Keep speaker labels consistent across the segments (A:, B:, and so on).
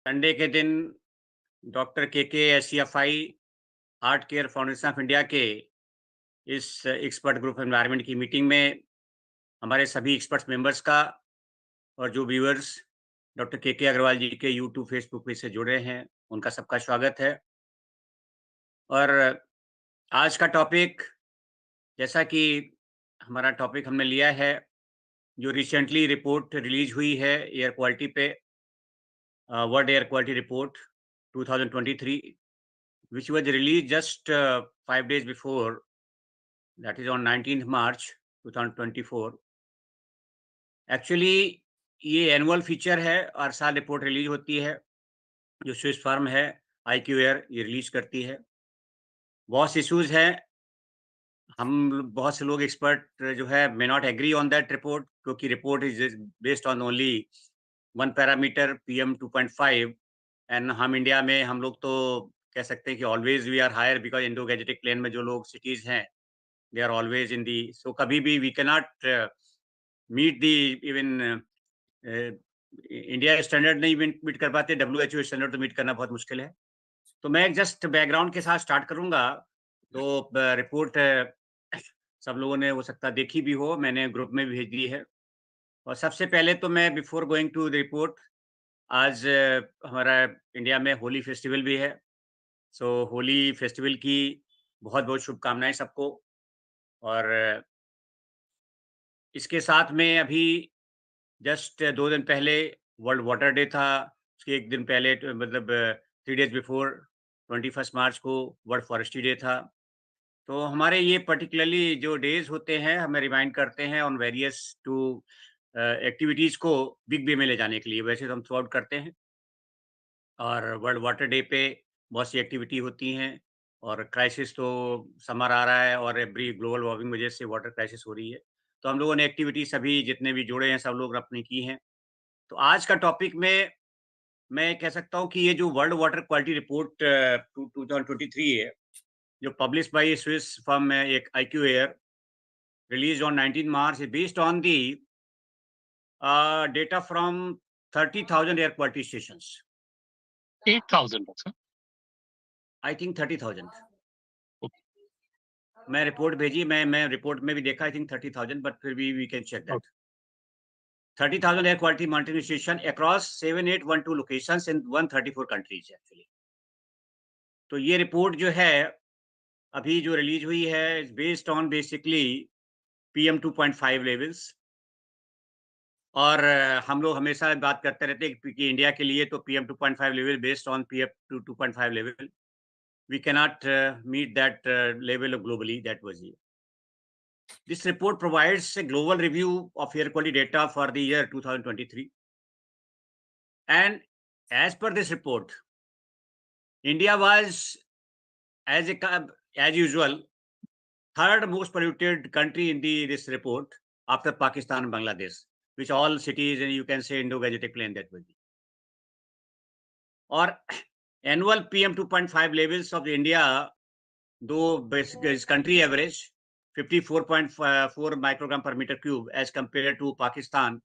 A: Sunday के दिन doctor K K HCFI heart care foundation of India के इस एक्सपर्ट ग्रुप एनवायरनमेंट की मीटिंग में हमारे सभी एक्सपर्ट्स मेंबर्स का और जो viewers doctor K K Agarwal ji के यूट्यूब फेसबुक पेज से जुड़े हैं उनका सबका स्वागत है। और आज का टॉपिक, जैसा कि हमारा टॉपिक हमने लिया है, जो रिसेंटली रिपोर्ट रिलीज हुई है एयर क्वालिटी पे, world air quality report 2023, which was released just 5 days before, that is on 19th March 2024. Actually ये एनुअल फीचर है, हर साल रिपोर्ट रिलीज होती है, जो स्विस फर्म है IQ एयर ये रिलीज करती है। बहुत से इश्यूज हैं, बहुत से लोग एक्सपर्ट जो है may not agree on that report, क्योंकि report is based on only one parameter PM 2.5, and हम इंडिया में हम लोग तो कह सकते हैं कि always we are higher, because Indo Gangetic plain में जो लोग सिटीज हैं they are always in the, so kabhi bhi we cannot meet the even India standard नहीं मीट कर पाते, WHO स्टैंडर्ड तो मीट करना बहुत मुश्किल है। तो मैं जस्ट बैकग्राउंड के साथ स्टार्ट करूंगा। तो रिपोर्ट सब लोगों ने हो सकता देखी भी हो, मैंने ग्रुप में भी भेज दी है। और सबसे पहले तो मैं before going to the report, आज हमारा इंडिया में होली फेस्टिवल भी है। सो होली फेस्टिवल की बहुत बहुत शुभकामनाएं सबको। और इसके साथ में अभी जस्ट 2 दिन पहले वर्ल्ड वाटर डे था। उसके 1 दिन पहले मतलब 3 डेज़ बिफोर 21 मार्च को वर्ल्ड फॉरेस्ट्री डे था। तो हमारे ये पर्टिकुलरली जो डेज़ होते हैं, हमें रिमाइंड करते हैं ऑन वेरियस टू एक्टिविटीज़ को बिग वे में ले जाने के लिए। वैसे तो हम थ्रू आउट करते हैं, और वर्ल्ड वाटर डे पे बहुत सी एक्टिविटी होती हैं। और क्राइसिस तो समर आ रहा है, और एवरी ग्लोबल वार्मिंग वजह से वाटर क्राइसिस हो रही है। तो हम लोगों ने एक्टिविटी सभी जितने भी जुड़े हैं सब लोग अपनी की हैं। तो आज का टॉपिक में मैं कह सकता हूँ कि ये जो वर्ल्ड वाटर क्वालिटी रिपोर्ट 2023 है, जो पब्लिश बाय स्विस फर्म है एक IQ air, release on 19 March, based on the data from 30,000 air quality stations.
B: 8,000 sir.
A: I think 30,000।
B: Okay.
A: मैं रिपोर्ट भेजी, मैं रिपोर्ट में भी देखा, आई थिंक 30,000, बट फिर भी we can check that.
B: Okay.
A: 30,000 air quality monitoring station across 7812 locations in 134 countries actually. तो ये रिपोर्ट जो है अभी जो रिलीज हुई है, is based on basically PM 2.5 levels. और हम लोग हमेशा बात करते रहते हैं कि इंडिया के लिए तो PM 2.5 level based on PM 2.5 level, we cannot meet that level globally. That was it. This report provides a global review of air quality data for the year 2023. And as per this report, India was, as usual, third most polluted country in this report after Pakistan and Bangladesh, which all cities, and you can say Indo-Gangetic Plain, that will be. और annual PM 2.5 levels of India, though is country average 54.4 microgram per meter cube as compared to Pakistan,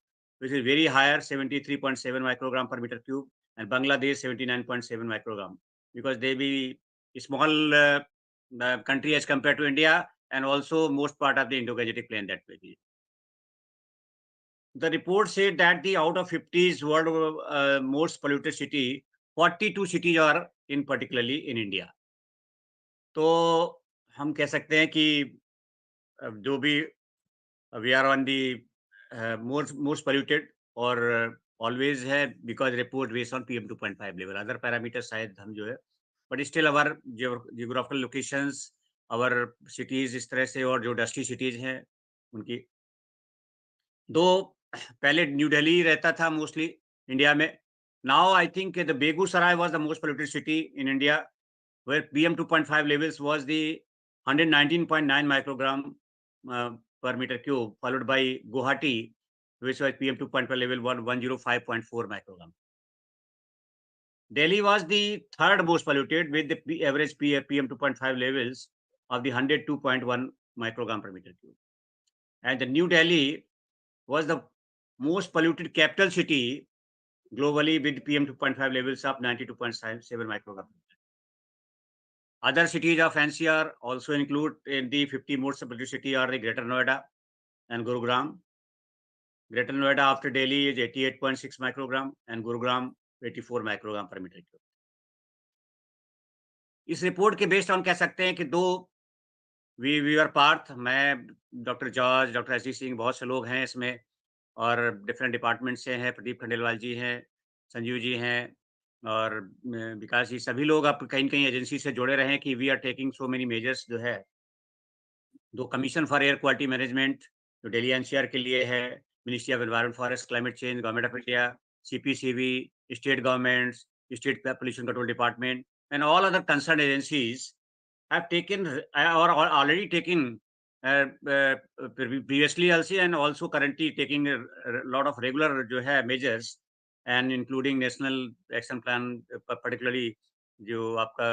A: which is very higher 73.7 microgram per meter cube, and Bangladesh 79.7 microgram, because they be a small country as compared to India, and also most part of the Indo-Gangetic Plain that way. The report said that the out of 50 world most polluted city, 42 cities are in particularly in India. तो हम कह सकते हैं कि जो भी we are on the most polluted, और always है because report based on PM 2.5 level. Other parameter शायद हम जो है, but still our geographical locations, our cities इस तरह से, और जो डस्टी सिटीज हैं उनकी। दो पहले न्यू दिल्ली रहता था मोस्टली इंडिया में। Now I think the Begusarai was the most polluted city in India, where PM 2.5 levels was the 119.9 microgram per meter cube, followed by Guwahati, which was PM 2.5 level 105.4 microgram. Delhi was the third most polluted with the average PM 2.5 levels of the 102.1 microgram per meter cube. And the New Delhi was the most polluted capital city globally with PM 2.5 levels of 92.7 microgram. Other cities of NCR also include in the 50 most polluted city are the Greater Noida and Gurugram. Greater Noida after Delhi is 88.6 microgram and Gurugram 84 microgram per meter cube. इस report के based हम कह सकते हैं कि दो we are Partha, मैं, doctor George, doctor S D Singh, बहुत से लोग हैं इसमें और डिफरेंट डिपार्टमेंट से हैं, प्रदीप खंडेलवाल जी हैं, संजीव जी हैं और विकास जी, सभी लोग अब कहीं न कहीं एजेंसी से जुड़े रहे हैं कि we are taking so many measures जो है। 2 commission for air quality management जो दिल्ली एनसीआर के लिए है, ministry of environment, forest, climate change, government of India, CPCB, state governments, state pollution control department and all other concerned agencies have taken or already taken previously also and also currently taking a lot of regular जो है measures and including national action plan particularly जो आपका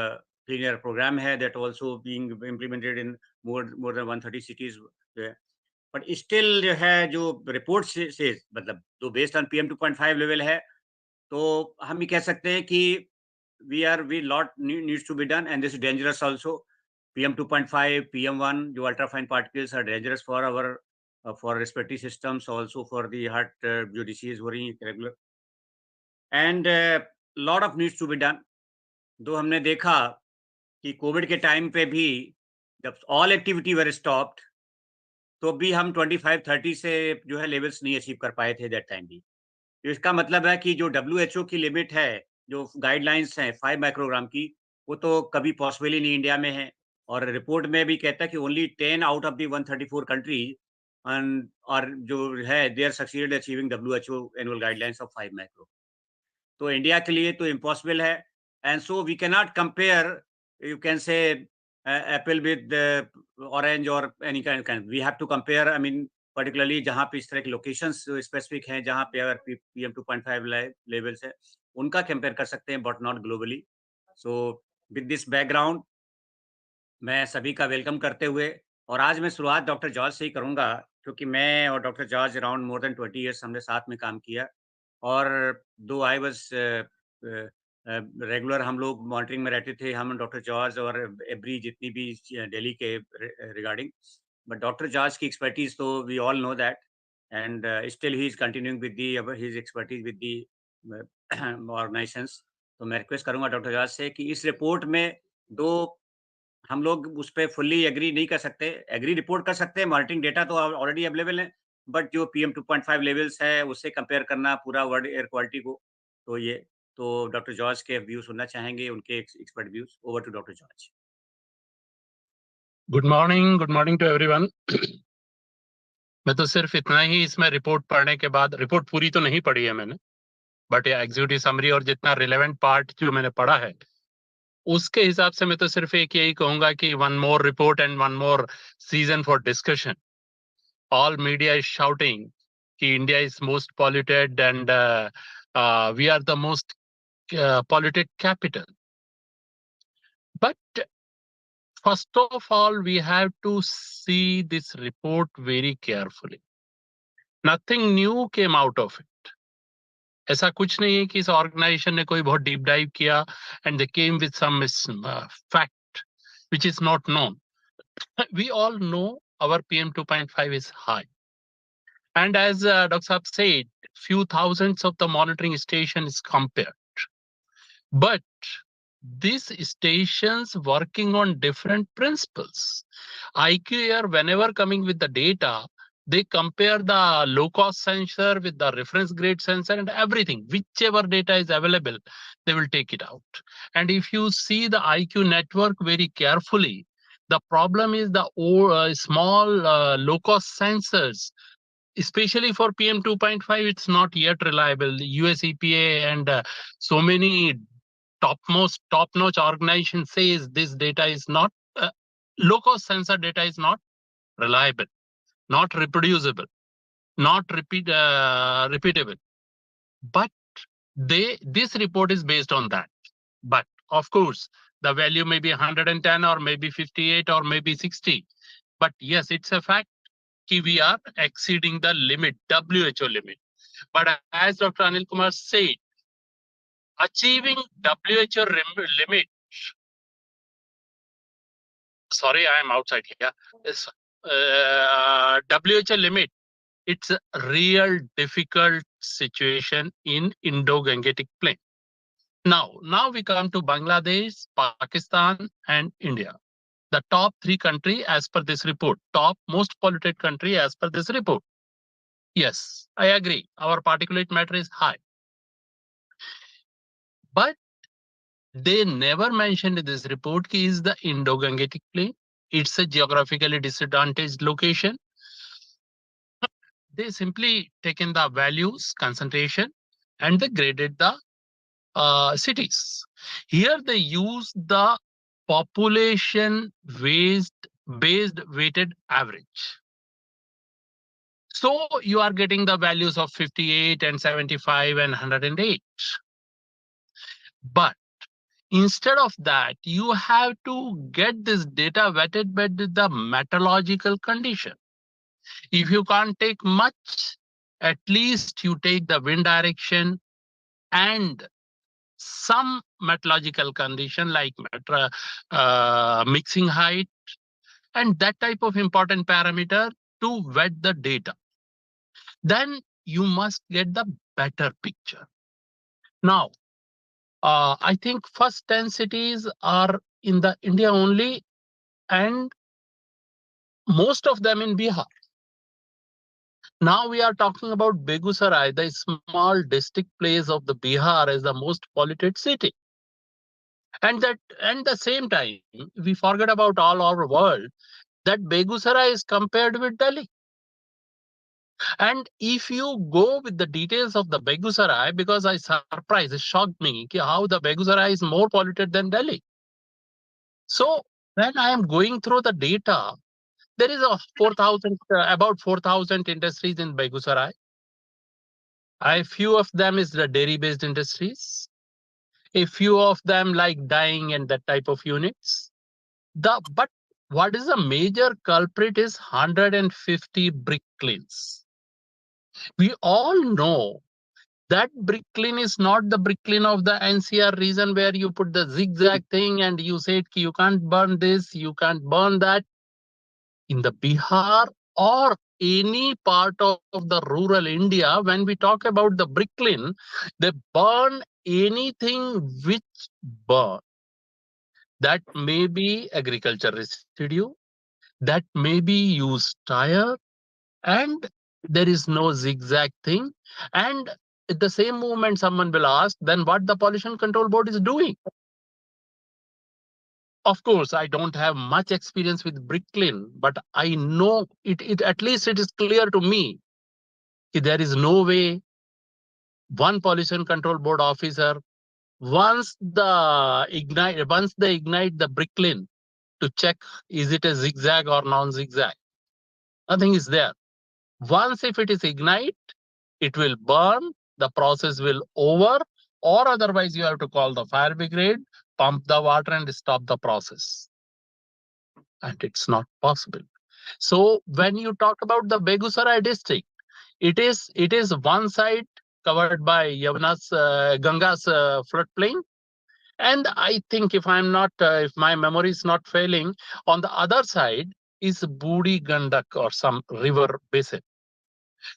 A: clean air program है that also being implemented in more than 130 cities जो है, but still जो है जो report से मतलब जो based on PM 2.5 level है तो हम ये कह सकते हैं कि we lot needs to be done and this is dangerous also. PM 2.5, PM1 जो ultra fine particles are dangerous for our for respiratory systems, also for the heart जो disease हो रही है regular and lot of needs to be done. दो हमने देखा कि Covid के टाइम पे भी जब ऑल एक्टिविटी वर स्टॉप्ड तो भी हम 25-30 से जो है लेवल्स नहीं अचीव कर पाए थे दैट टाइम भी। तो इसका मतलब है कि जो डब्ल्यूएचओ की लिमिट है, जो गाइडलाइंस हैं 5 माइक्रोग्राम की, वो तो कभी पॉसिबल ही नहीं इंडिया में है और रिपोर्ट में भी कहता है कि only 10 out of the 134 country and और जो है they are succeeded achieving WHO annual guidelines of 5 micro. तो इंडिया के लिए तो इम्पॉसिबल है and so we can not compare you can say apple with orange और any kind we have to compare I mean particularly जहाँ पे इस तरह की लोकेशंस स्पेसिफिक हैं जहाँ पे अगर पीएम 2.5 लेवल्स है उनका कंपेयर कर सकते हैं but not globally. So with this background मैं सभी का वेलकम करते हुए और आज मैं शुरुआत डॉक्टर जॉर्ज से ही करूँगा क्योंकि मैं और doctor George around more than 20 years हमने साथ में काम किया और दो आई वाज़ रेगुलर हम लोग मॉनिटरिंग में रहते थे, हम डॉक्टर जॉर्ज और एवरी जितनी भी दिल्ली के रिगार्डिंग, बट डॉक्टर जॉर्ज की एक्सपर्टीज़ तो we all know that and still he is continuing with the his expertise with the organisations. तो मैं रिक्वेस्ट करूँगा डॉक्टर जॉर्ज से कि इस रिपोर्ट में 2 हम लोग उस पे फुल्ली एग्री नहीं कर सकते। एग्री रिपोर्ट कर सकते हैं, मॉनिटरिंग डेटा तो ऑलरेडी अवेलेबल है, बट जो पीएम 2.5 लेवल्स है, उससे कंपेयर करना पूरा वर्ल्ड एयर क्वालिटी को, तो ये तो डॉक्टर जॉर्ज के व्यू सुनना चाहेंगे, उनके expert views. Over to doctor George.
B: Good morning to everyone. मैं तो सिर्फ इतना ही इसमें रिपोर्ट पढ़ने के बाद, रिपोर्ट पूरी तो नहीं पढ़ी है मैंने, बट ये एग्जीक्यूटिव समरी और जितना रिलेवेंट पार्ट जो मैंने पढ़ा है उसके हिसाब से मैं तो सिर्फ एक यही कहूंगा कि one more report and one more season for discussion. All media is shouting कि India is most polluted and we are the most polluted capital. But first of all, we have to see this report very carefully. Nothing new came out of it. ऐसा कुछ नहीं है कि इस organisation ने कोई बहुत डीप डाइव किया and they came with some fact which is not known. We all know our PM 2.5 is high. And as Dr. Saab said, few thousands of the monitoring stations compared. But these stations working on different principles. IQ Air, whenever coming with the data, they compare the low-cost sensor with the reference grade sensor and everything. Whichever data is available, they will take it out. And if you see the IQ network very carefully, the problem is the small low-cost sensors, especially for PM 2.5, it's not yet reliable. The US EPA and so many top-notch organization says this data is not, low-cost sensor data is not reliable, not reproducible, not repeatable. But this report is based on that. But of course, the value may be 110 or maybe 58 or maybe 60. But yes, it's a fact that we are exceeding the limit, WHO limit. But as Dr. Anil Kumar said, achieving WHO limit. Sorry, I am outside here. Yes, WHO limit. It's a real difficult situation in Indo-Gangetic Plain. Now we come to Bangladesh, Pakistan, and India. The top 3 country as per this report, top most polluted country as per this report. Yes, I agree. Our particulate matter is high. But they never mentioned in this report ki is the Indo-Gangetic Plain. It's a geographically disadvantaged location. They simply taken the values, concentration, and they graded the cities. Here they use the population based weighted average. So you are getting the values of 58 and 75 and 108. But instead of that, you have to get this data vetted by the meteorological condition. If you can't take much, at least you take the wind direction and some meteorological condition like mixing height and that type of important parameter to vet the data. Then you must get the better picture. Now, I think first 10 cities are in the India only and most of them in Bihar. Now we are talking about Begusarai, the small district place of the Bihar as the most polluted city. And the same time, we forget about all our world that Begusarai is compared with Delhi. And if you go with the details of the Begusarai, because I surprised, it shocked me how the Begusarai is more polluted than Delhi. So when I am going through the data, there is about 4,000 industries in Begusarai. A few of them is the dairy-based industries. A few of them like dyeing and that type of units. But what is the major culprit is 150 brick kilns. We all know that brick kiln is not the brick kiln of the NCR region where you put the zigzag thing and you said you can't burn this, you can't burn that. In the Bihar or any part of the rural India, when we talk about the brick kiln, they burn anything which burn. That may be agriculture residue, that may be used tire, and there is no zigzag thing. And at the same moment, someone will ask, then what the Pollution Control Board is doing? Of course, I don't have much experience with brick kiln, but I know it at least it is clear to me that there is no way one Pollution Control Board officer, once they ignite the brick kiln to check is it a zigzag or non-zigzag. Nothing is there. Once if it is ignite, it will burn, the process will over, or otherwise you have to call the fire brigade, pump the water and stop the process. And it's not possible. So when you talk about the Begusarai district, it is one side covered by Ganga's floodplain. And I think if if my memory is not failing, on the other side is Budi Gandak or some river basin.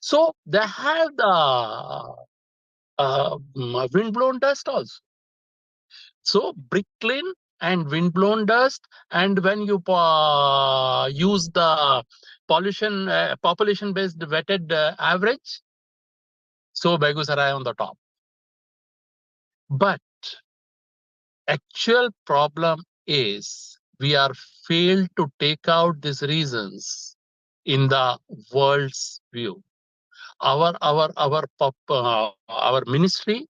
B: So they have the windblown dust also. So brick kiln and windblown dust, and when you use the population-based weighted average, so Begusarai on the top. But actual problem is we are failed to take out these reasons in the world's view. Our ministry,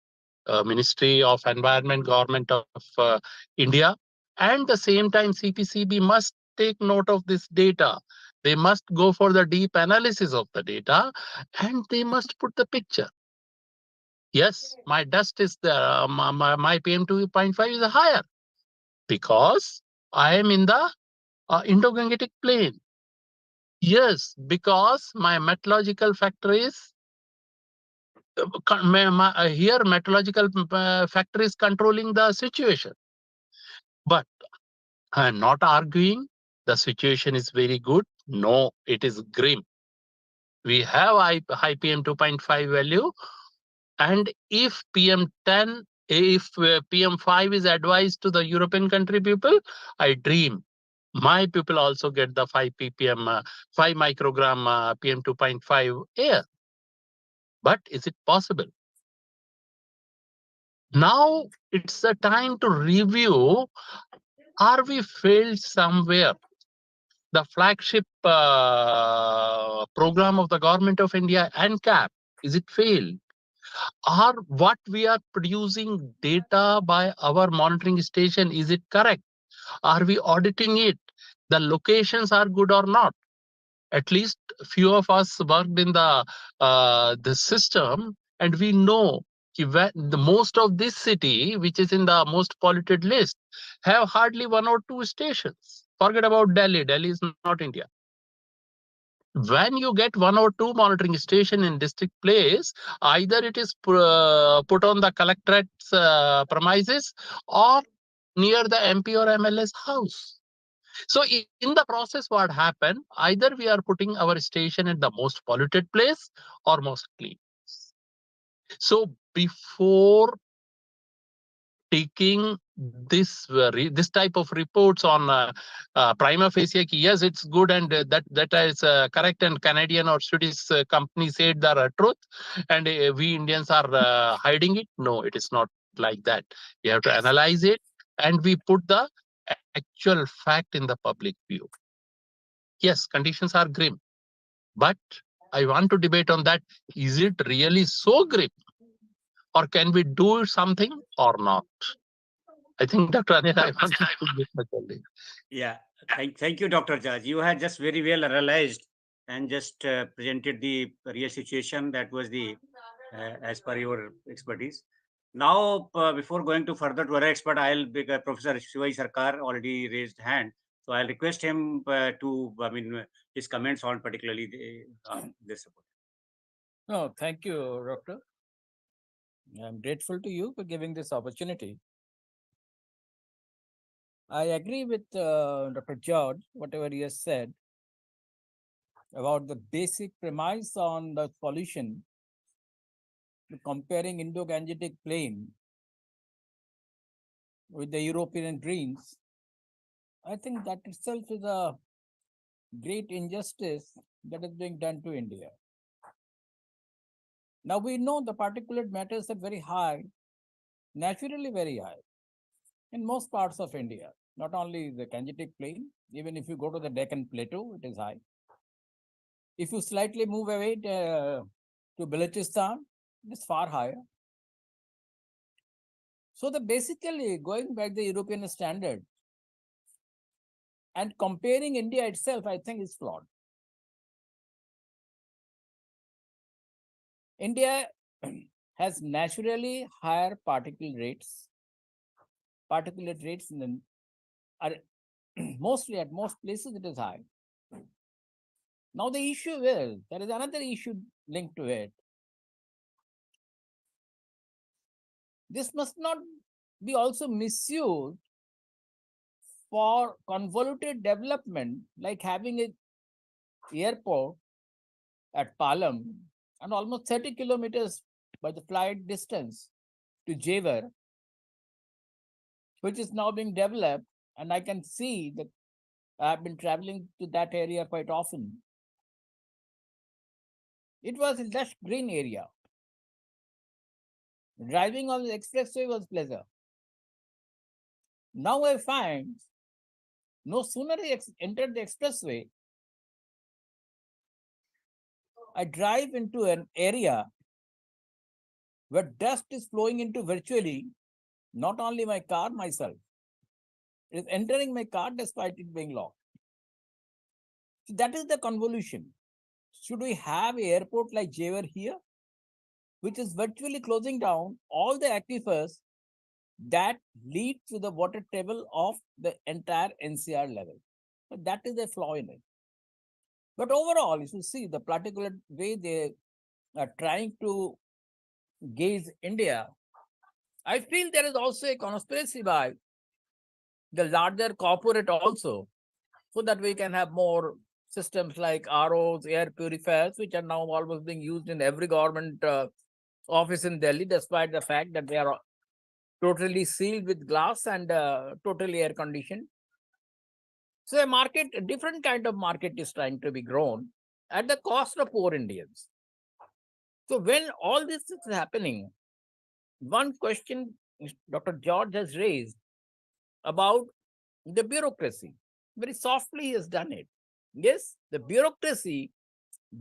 B: Ministry of Environment, Government of India, and the same time CPCB must take note of this data. They must go for the deep analysis of the data and they must put the picture. Yes, my dust is there, my PM2.5 is higher because I am in the Indo-Gangetic Plain. Yes, because my meteorological factor is here meteorological factor is controlling the situation. But I am not arguing the situation is very good. No, it is grim. We have high PM 2.5 value, and if PM10, if PM5 is advised to the European country people, I dream my people also get the 5 ppm, 5 microgram PM 2.5 air. But is it possible? Now it's the time to review, are we failed somewhere? The flagship program of the government of India, NCAP, is it failed? Are what we are producing data by our monitoring station, is it correct? Are we auditing it? The locations are good or not? At least few of us worked in the system, and we know the most of this city, which is in the most polluted list, have hardly 1 or 2 stations. Forget about Delhi. Delhi is not India. When you get 1 or 2 monitoring station in district place, either it is put on the collectorate's premises or near the MP or MLA's house. So in the process, what happened? Either we are putting our station at the most polluted place or most clean. So before taking this type of reports on prima facie, yes, it's good and that is correct, and Canadian or Swedish company said the truth, and we Indians are hiding it. No, it is not like that. We have to analyze it, and we put the actual fact in the public view. Yes, conditions are grim, but I want to debate on that. Is it really so grim, or can we do something or not? I think, Dr. Anil, I want to speak this much only.
A: Yeah, thank you, Dr. Judge. You had just very well analyzed and just presented the real situation that was the as per your expertise. Now, before going to further to other expert, Professor Shivai Sarkar already raised hand, so I'll request him his comments on particularly this report.
C: No, thank you, Doctor. I'm grateful to you for giving this opportunity. I agree with Dr. George, whatever he has said about the basic premise on the pollution, comparing Indo-Gangetic Plain with the European greens. I think that itself is a great injustice that is being done to India. Now we know the particulate matters are very high, naturally very high, in most parts of India, not only the Gangetic Plain, even if you go to the Deccan Plateau, it is high. If you slightly move away to Balochistan, it's far higher. So basically going back the European standard and comparing India itself, I think is flawed. India has naturally higher particulate rates. Particulate rates are mostly at most places it is high. Now the issue is, there is another issue linked to it. This must not be also misused for convoluted development, like having an airport at Palam and almost 30 kilometers by the flight distance to Jewar, which is now being developed. And I can see that I've been traveling to that area quite often. It was a lush green area. Driving on the expressway was pleasure. Now I find no sooner I entered the expressway, I drive into an area where dust is flowing into virtually not only my car, myself. It is entering my car despite it being locked. So that is the convolution. Should we have an airport like Jewar here, which is virtually closing down all the aquifers that lead to the water table of the entire NCR level? But that is a flaw in it. But overall, if you see the particular way they are trying to gaze India, I feel there is also a conspiracy by the larger corporate also, so that we can have more systems like ROs, air purifiers, which are now almost being used in every government office in Delhi, despite the fact that they are totally sealed with glass and totally air conditioned. So a different kind of market is trying to be grown at the cost of poor Indians. So when all this is happening, one question Dr. George has raised about the bureaucracy. Very softly he has done it. Yes, the bureaucracy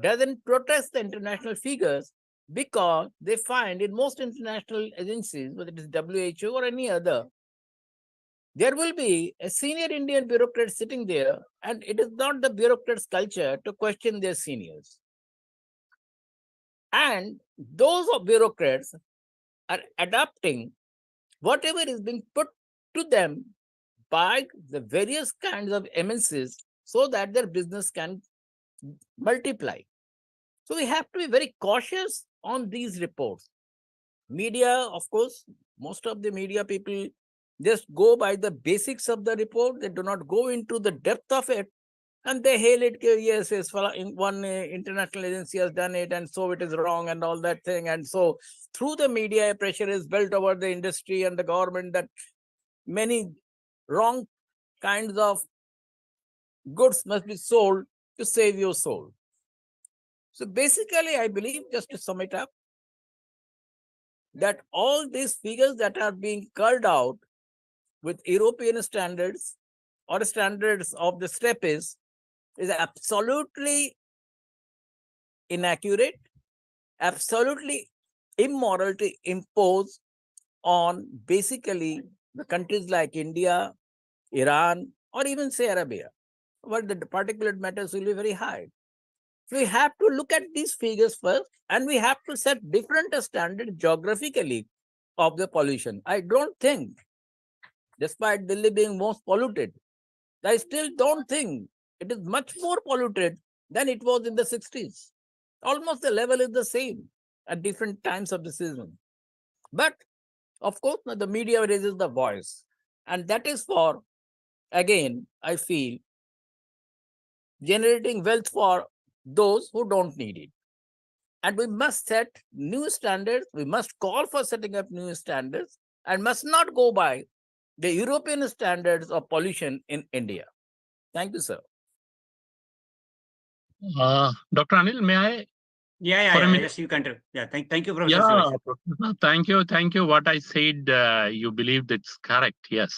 C: doesn't protest the international figures because they find in most international agencies, whether it is WHO or any other, there will be a senior Indian bureaucrat sitting there, and it is not the bureaucrat's culture to question their seniors. And those bureaucrats are adapting whatever is being put to them by the various kinds of MNCs so that their business can multiply. So we have to be very cautious on these reports. Media, of course, most of the media people just go by the basics of the report. They do not go into the depth of it, and they hail it. Yes, yes, one international agency has done it, and so it is wrong, and all that thing. And so, through the media, pressure is built over the industry and the government that many wrong kinds of goods must be sold to save your soul. So basically, I believe, just to sum it up, that all these figures that are being culled out with European standards or standards of the STEPs is absolutely inaccurate, absolutely immoral to impose on basically the countries like India, Iran, or even say Arabia, where the particulate matters will be very high. So we have to look at these figures first, and we have to set different standards geographically of the pollution. I don't think, despite Delhi being most polluted, I still don't think it is much more polluted than it was in the 60s. Almost the level is the same at different times of the season. But of course, the media raises the voice. And that is for, again, I feel, generating wealth for those who don't need it. And we must set new standards. We must call for setting up new standards and must not go by the European standards of pollution in India. Thank you, sir.
B: Dr. Anil, may I?
A: Yeah. Yes, you continue. Yeah, thank you, Professor Shivaji.
B: Thank you. What I said, you believe that's correct. Yes.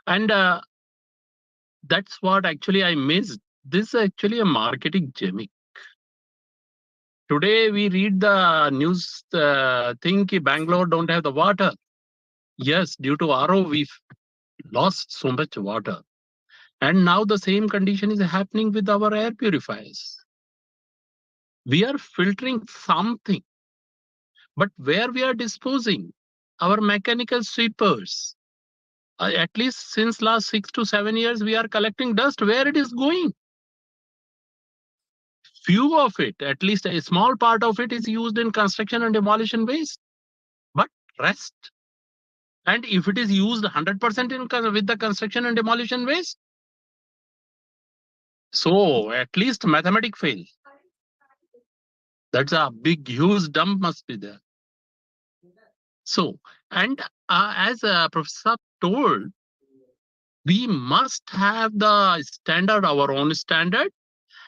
B: And that's what actually I missed. This is actually a marketing gimmick. Today we read the news thing that Bangalore don't have the water. Yes, due to RO we've lost so much water. And now the same condition is happening with our air purifiers. We are filtering something, but where we are disposing our mechanical sweepers, at least since last 6 to 7 years, we are collecting dust. Where it is going? Few of it, at least a small part of it, is used in construction and demolition waste, but rest. And if it is used 100% with the construction and demolition waste, so at least mathematics fail. That's a big, huge dump must be there. So, and as Professor told, we must have the standard, our own standard.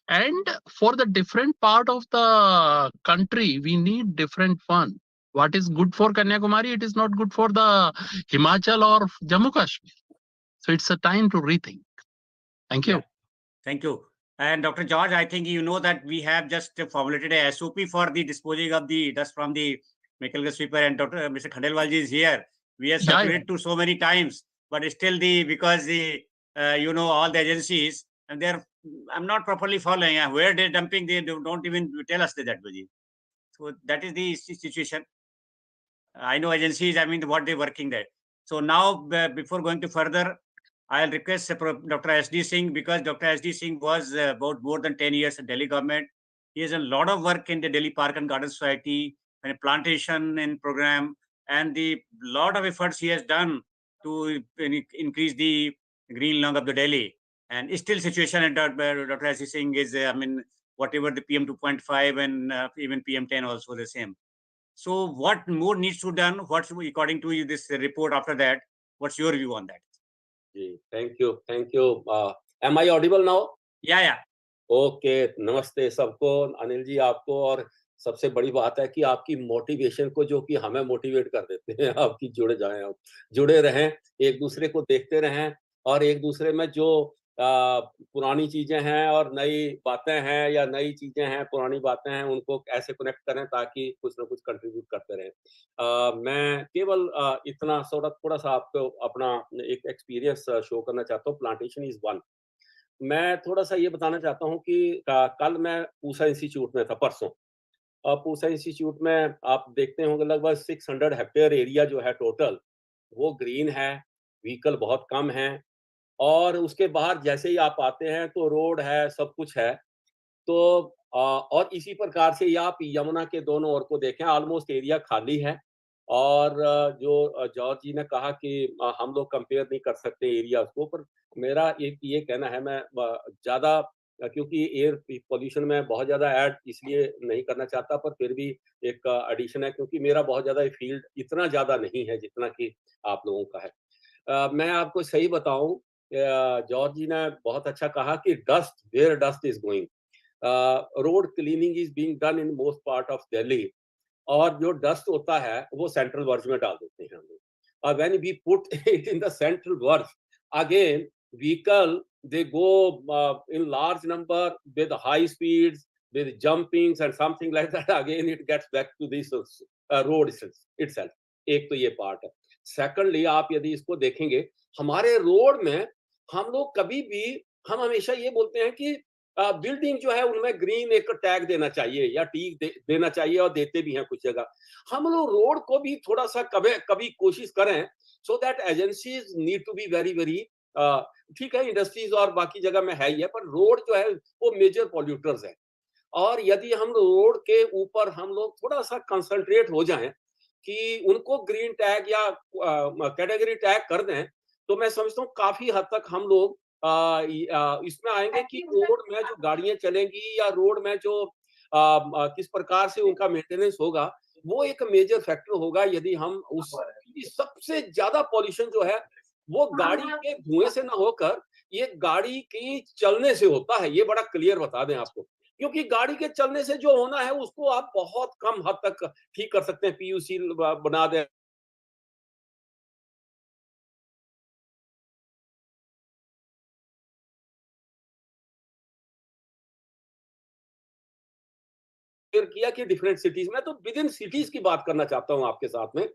B: And for the different part of the country, we need different one. What is good for Kanyakumari, it is not good for the Himachal or Jammu Kashmir. So it's a time to rethink. Thank you.
A: Yeah. Thank you. And Dr. George, I think you know that we have just formulated a SOP for the disposing of the dust from the mechanical sweeper, and Mr. Khandelwal ji is here. We have circulated to so many times, but still because the all the agencies, and I'm not properly following. Where they're dumping, they don't even tell us that. So that is the situation. I know agencies, what they're working there. So now, before going to further, I'll request Dr. S.D. Singh, because Dr. S.D. Singh was about more than 10 years in Delhi government. He has a lot of work in the Delhi Park and Garden Society, plantation and program, and the lot of efforts he has done to increase the green lung of the Delhi. And still situation at Dr. S. Singh is, whatever the PM 2.5 and even PM 10 also the same. So what more needs to be done? What's according to you this report after that? What's your view on that?
D: Thank you. Am I audible now?
A: Yeah.
D: Okay, नमस्ते सबको, अनिल जी आपको। और सबसे बड़ी बात है कि आपकी मोटिवेशन को, जो कि हमें मोटिवेट कर देते हैं, आपकी जुड़े रहें, एक दूसरे को देखते रहें, और एक दूसरे में जो पुरानी चीजें हैं और नई बातें हैं, या नई चीजें हैं पुरानी बातें हैं, उनको ऐसे कनेक्ट करें ताकि कुछ ना कुछ कंट्रीब्यूट करते रहें। मैं केवल इतना थोड़ा सा आपको अपना एक एक्सपीरियंस शो करना चाहता हूँ। Plantation is one. मैं थोड़ा सा ये बताना चाहता हूँ कि कल मैं पूसा इंस्टीट्यूट में था, परसों। पूसा इंस्टीट्यूट में आप देखते होंगे लगभग 600 हेक्टेयर एरिया जो है टोटल, वो ग्रीन है, व्हीकल बहुत कम है, और उसके बाहर जैसे ही आप आते हैं तो रोड है, सब कुछ है। तो और इसी प्रकार से ये आप यमुना के दोनों ओर को देखें, ऑलमोस्ट एरिया खाली है। और जो जॉर्ज जी ने कहा कि हम लोग कंपेयर नहीं कर सकते एरियाज को, पर मेरा एक ये कहना है, मैं ज़्यादा क्योंकि एयर पॉल्यूशन में बहुत ज़्यादा ऐड इसलिए नहीं करना चाहता, पर फिर भी एक एडिशन है, क्योंकि मेरा बहुत ज़्यादा फील्ड इतना ज़्यादा नहीं है जितना कि आप लोगों का है। मैं आपको सही बताऊँ, जॉर्ज जी ने बहुत अच्छा कहा कि where dust is going, road cleaning is being done in most part of Delhi, और जो डस्ट होता है वो सेंट्रल वर्ज में डाल देते हैं हम लोग। और when we put it in the central verge, again vehicle they go in large number with high speeds, with jumpings and something like that, again it gets back to this road itself। एक तो ये part है। Secondly, आप यदि इसको देखेंगे, हमारे road में हम लोग कभी भी, हम हमेशा ये बोलते हैं कि बिल्डिंग जो है उनमें ग्रीन एक टैग देना चाहिए या टीक देना चाहिए, और देते भी हैं कुछ जगह। हम लोग रोड को भी थोड़ा सा कभी कोशिश करें, so that agencies need to be very very, ठीक है इंडस्ट्रीज और बाकी जगह में है ही है, पर रोड जो है वो मेजर पॉल्यूटर्स है। और यदि हम रोड के ऊपर हम लोग थोड़ा सा कंसंट्रेट हो जाएं कि उनको ग्रीन टैग या कैटेगरी टैग कर दें, तो मैं समझता हूँ काफी हद तक हम लोग इसमें आएंगे कि रोड में जो गाड़ियां चलेंगी या रोड में जो किस प्रकार से उनका मेंटेनेंस होगा, वो एक मेजर फैक्टर होगा। यदि हम उस सबसे ज्यादा पॉल्यूशन जो है वो गाड़ी के धुएं से ना होकर ये गाड़ी की चलने से होता है, ये बड़ा क्लियर बता दें आपको, क्योंकि गाड़ी के चलने से जो होना है उसको आप बहुत कम हद तक ठीक कर सकते हैं, पीयूसी बना दें, किया कि डिफरेंट सिटीज में। तो विद इन सिटीज की बात करना चाहता हूं आपके साथ में।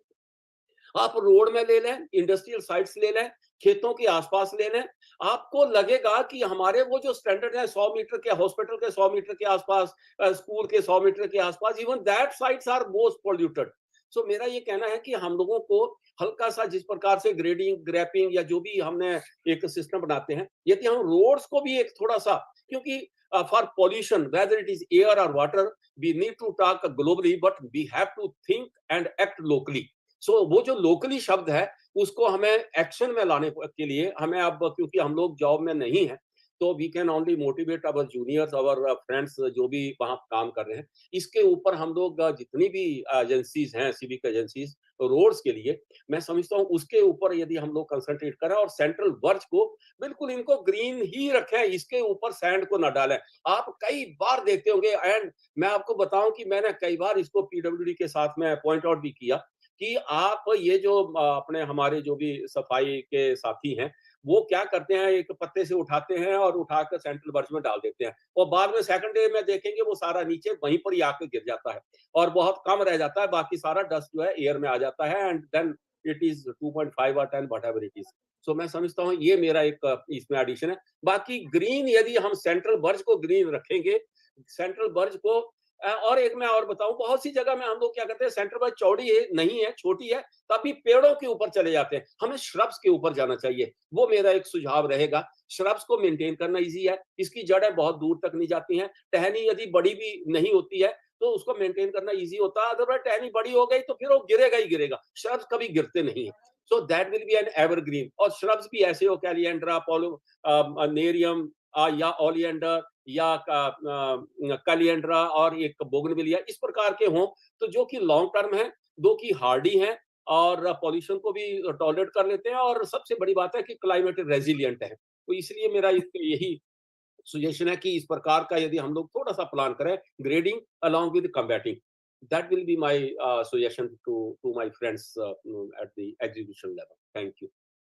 D: आप रोड में ले लें, इंडस्ट्रियल साइट्स ले लें, खेतों के आसपास ले लें, आपको लगेगा कि हमारे वो जो स्टैंडर्ड है 100 मीटर के, हॉस्पिटल के 100 मीटर के आसपास, स्कूल के 100 मीटर के आसपास, even that sites are most polluted. So मेरा ये कहना है कि हम लोगों को हल्का सा, जिस प्रकार से ग्रेडिंग, ग्रैपिंग या जो भी हमने एक सिस्टम बनाते हैं, यदि हम रोड्स को भी एक थोड़ा सा, क्योंकि for pollution whether it is air और water, we need to talk globally but we have to think and act locally. So वो जो लोकली शब्द है उसको हमें एक्शन में लाने के लिए हमें, अब क्योंकि हम लोग जॉब में नहीं है, तो we can only motivate our juniors, our friends जो भी वहां काम कर रहे हैं। इसके ऊपर हम लोग जितनी भी एजेंसीज हैं, सिविक एजेंसीज रोड्स के लिए, मैं समझता हूँ उसके ऊपर यदि हम लोग कंसंट्रेट करें और सेंट्रल वर्ज को बिल्कुल इनको ग्रीन ही रखें, इसके ऊपर सैंड को न डालें। आप कई बार देखते होंगे, एंड मैं आपको बताऊं कि मैंने कई बार इसको पीडब्ल्यूडी के साथ में पॉइंट आउट भी किया कि आप ये जो अपने हमारे जो भी सफाई के साथी हैं, वो क्या करते हैं, एक पत्ते से उठाते हैं और उठाकर सेंट्रल वर्ज में डाल देते हैं, और बाद में सेकंड डे में देखेंगे वो सारा नीचे वहीं पर ही आकर गिर जाता है और बहुत कम रह जाता है, बाकी सारा डस्ट जो है एयर में आ जाता है, एंड देन इट इज 2.5 और 10 व्हाटएवर इट इज। सो मैं समझता हूँ ये मेरा एक इसमें एडिशन है। बाकी ग्रीन, यदि हम सेंट्रल वर्ज को ग्रीन रखेंगे, सेंट्रल वर्ज को, और एक मैं और बताऊं, बहुत सी जगह में हम लोग क्या करते हैं, सेंट्रल वर्ज चौड़ी है नहीं है, छोटी है, तभी पेड़ों के ऊपर चले जाते हैं। हमें श्रब्स के ऊपर जाना चाहिए, वो मेरा एक सुझाव रहेगा। श्रब्स को मेंटेन करना इजी है, इसकी जड़ें बहुत दूर तक नहीं जाती हैं, टहनी यदि बड़ी भी नहीं होती है तो उसको मेंटेन करना ईजी होता है। अदरवाइज टहनी बड़ी हो गई तो फिर वो गिरेगा ही गिरेगा। श्रब्स कभी गिरते नहीं है। So that will B N evergreen. और श्रब्स भी ऐसे हो, कैलिएंड्रा, नेरियम या ओलियंडर या कलिएंड्रा और एक बोगनविलिया, इस प्रकार के हों तो जो कि लॉन्ग टर्म है, दो की हार्डी हैं और पॉल्यूशन को भी टॉलरेट कर लेते हैं, और सबसे बड़ी बात है कि क्लाइमेट रेजिलिएंट है। तो इसलिए मेरा यही सजेशन है कि इस प्रकार का यदि हम लोग थोड़ा-सा प्लान करें, grading along with combating, that will be my suggestion to my friends at the execution level. Thank you.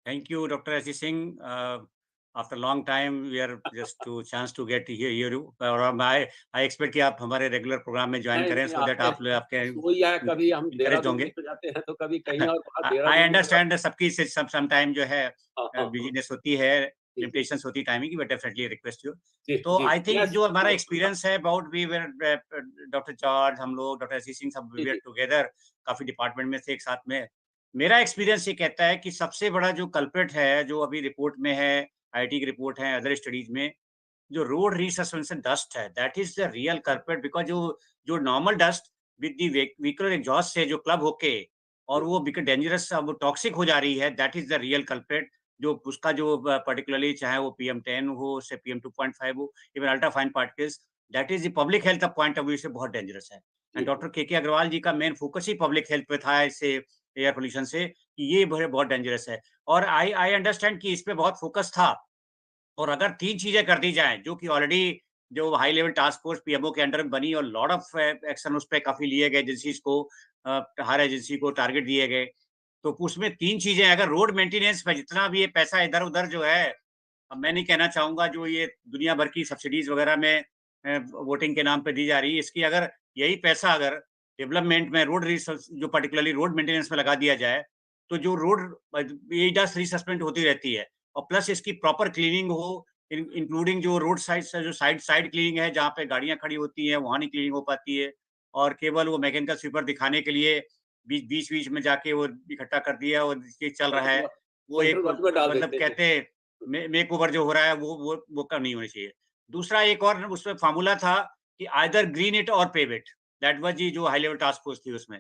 A: Thank you, Dr. Ashish Singh. After a long time, we are just to chance to get to hear you. और I expect कि आप हमारे regular program में join
D: नहीं,
A: करें,
D: नहीं,
A: so that
D: आपके
A: आपके
D: वही है, कभी हम
A: encouraged
D: देहरादून
A: होंगे।
D: निकल जाते हैं, तो कभी कहीं और बाहर
A: I
D: देहरादून निकल जाते
A: understand सबकी से sometime जो है
D: हाँ, हाँ, हाँ।
A: busyness होती है,
D: जी, जी,
A: limitations होती है टाइमिंग की, but definitely request you.
D: जी,
A: तो
D: जी।
A: I think
D: यस,
A: जो हमारा
D: हाँ,
A: experience है about we were Dr. George, हम लोग Dr. Ashish Singh सब we
D: जी,
A: were
D: जी।
A: together, काफी डिपार्टमेंट में थे एक साथ में। मेरा एक्सपीरियंस ये कहता है कि सबसे बड़ा जो कल्प्रिट है, जो अभी रिपोर्ट में है, आईआईटी की रिपोर्ट है, अदर स्टडीज में, जो रोड रिसस्पेंशन डस्ट है, that is the real culprit. Because जो जो normal dust with the vehicle exhaust से जो क्लब होके और वो बिकॉज डेंजरस वो टॉक्सिक हो जा रही है, that is the real culprit. जो उसका जो पर्टिकुलरली चाहे वो PM10 हो से PM2.5 हो, even ultra fine particles, that is the public health point of view से बहुत डेंजरस है। एंड डॉक्टर KK अग्रवाल जी का मेन फोकस ही पब्लिक हेल्थ पे था इससे, एयर पोल्यूशन से, कि ये बहुत डेंजरस है। और आई आई अंडरस्टैंड कि इस पे बहुत फोकस था। और अगर 3 चीज़ें कर दी जाएँ, जो कि ऑलरेडी जो high level task force PMO के अंडर में बनी और लॉट ऑफ एक्शन उस पे काफ़ी लिए गए, एजेंसीज़ को हर एजेंसी को टारगेट दिए गए। तो उसमें 3 चीज़ें, अगर रोड मेंटेनेंस पे जितना भी ये पैसा इधर-उधर जो है, अब मैं नहीं कहना चाहूँगा जो ये दुनिया भर की सब्सिडीज़ वगैरह में वोटिंग के नाम पे दी जा रही है, इसकी अगर यही पैसा अगर डेवलपमेंट में रोड रिसर्च जो पर्टिकुलरली रोड मेंटेनेंस में लगा दिया जाए, तो जो रोड ये डस्ट रिसस्पेंड होती रहती है। और प्लस इसकी प्रॉपर क्लीनिंग हो, इंक्लूडिंग जो रोड साइड से जो साइड साइड क्लीनिंग है, जहाँ पे गाड़ियाँ खड़ी होती हैं, वहाँ नहीं क्लीनिंग हो पाती है। और केवल वो मैकेनिकल स्वीपर दिखाने के लिए बीच-बीच में जाके वो इकट्ठा कर दिया और ये चल रहा है। वो
D: सेंट्रल
A: एक
D: बस में डाल
A: मतलब
D: देते हैं।
A: कहते हैं मेकओवर जो हो रहा है वो कम नहीं होनी चाहिए। दूसरा एक और उसमें फ़ॉर्मूला था कि आइदर ग्रीन इट और पेव इट। दैट वाज़ दी जो हाई लेवल टास्क फोर्स थी उसमें।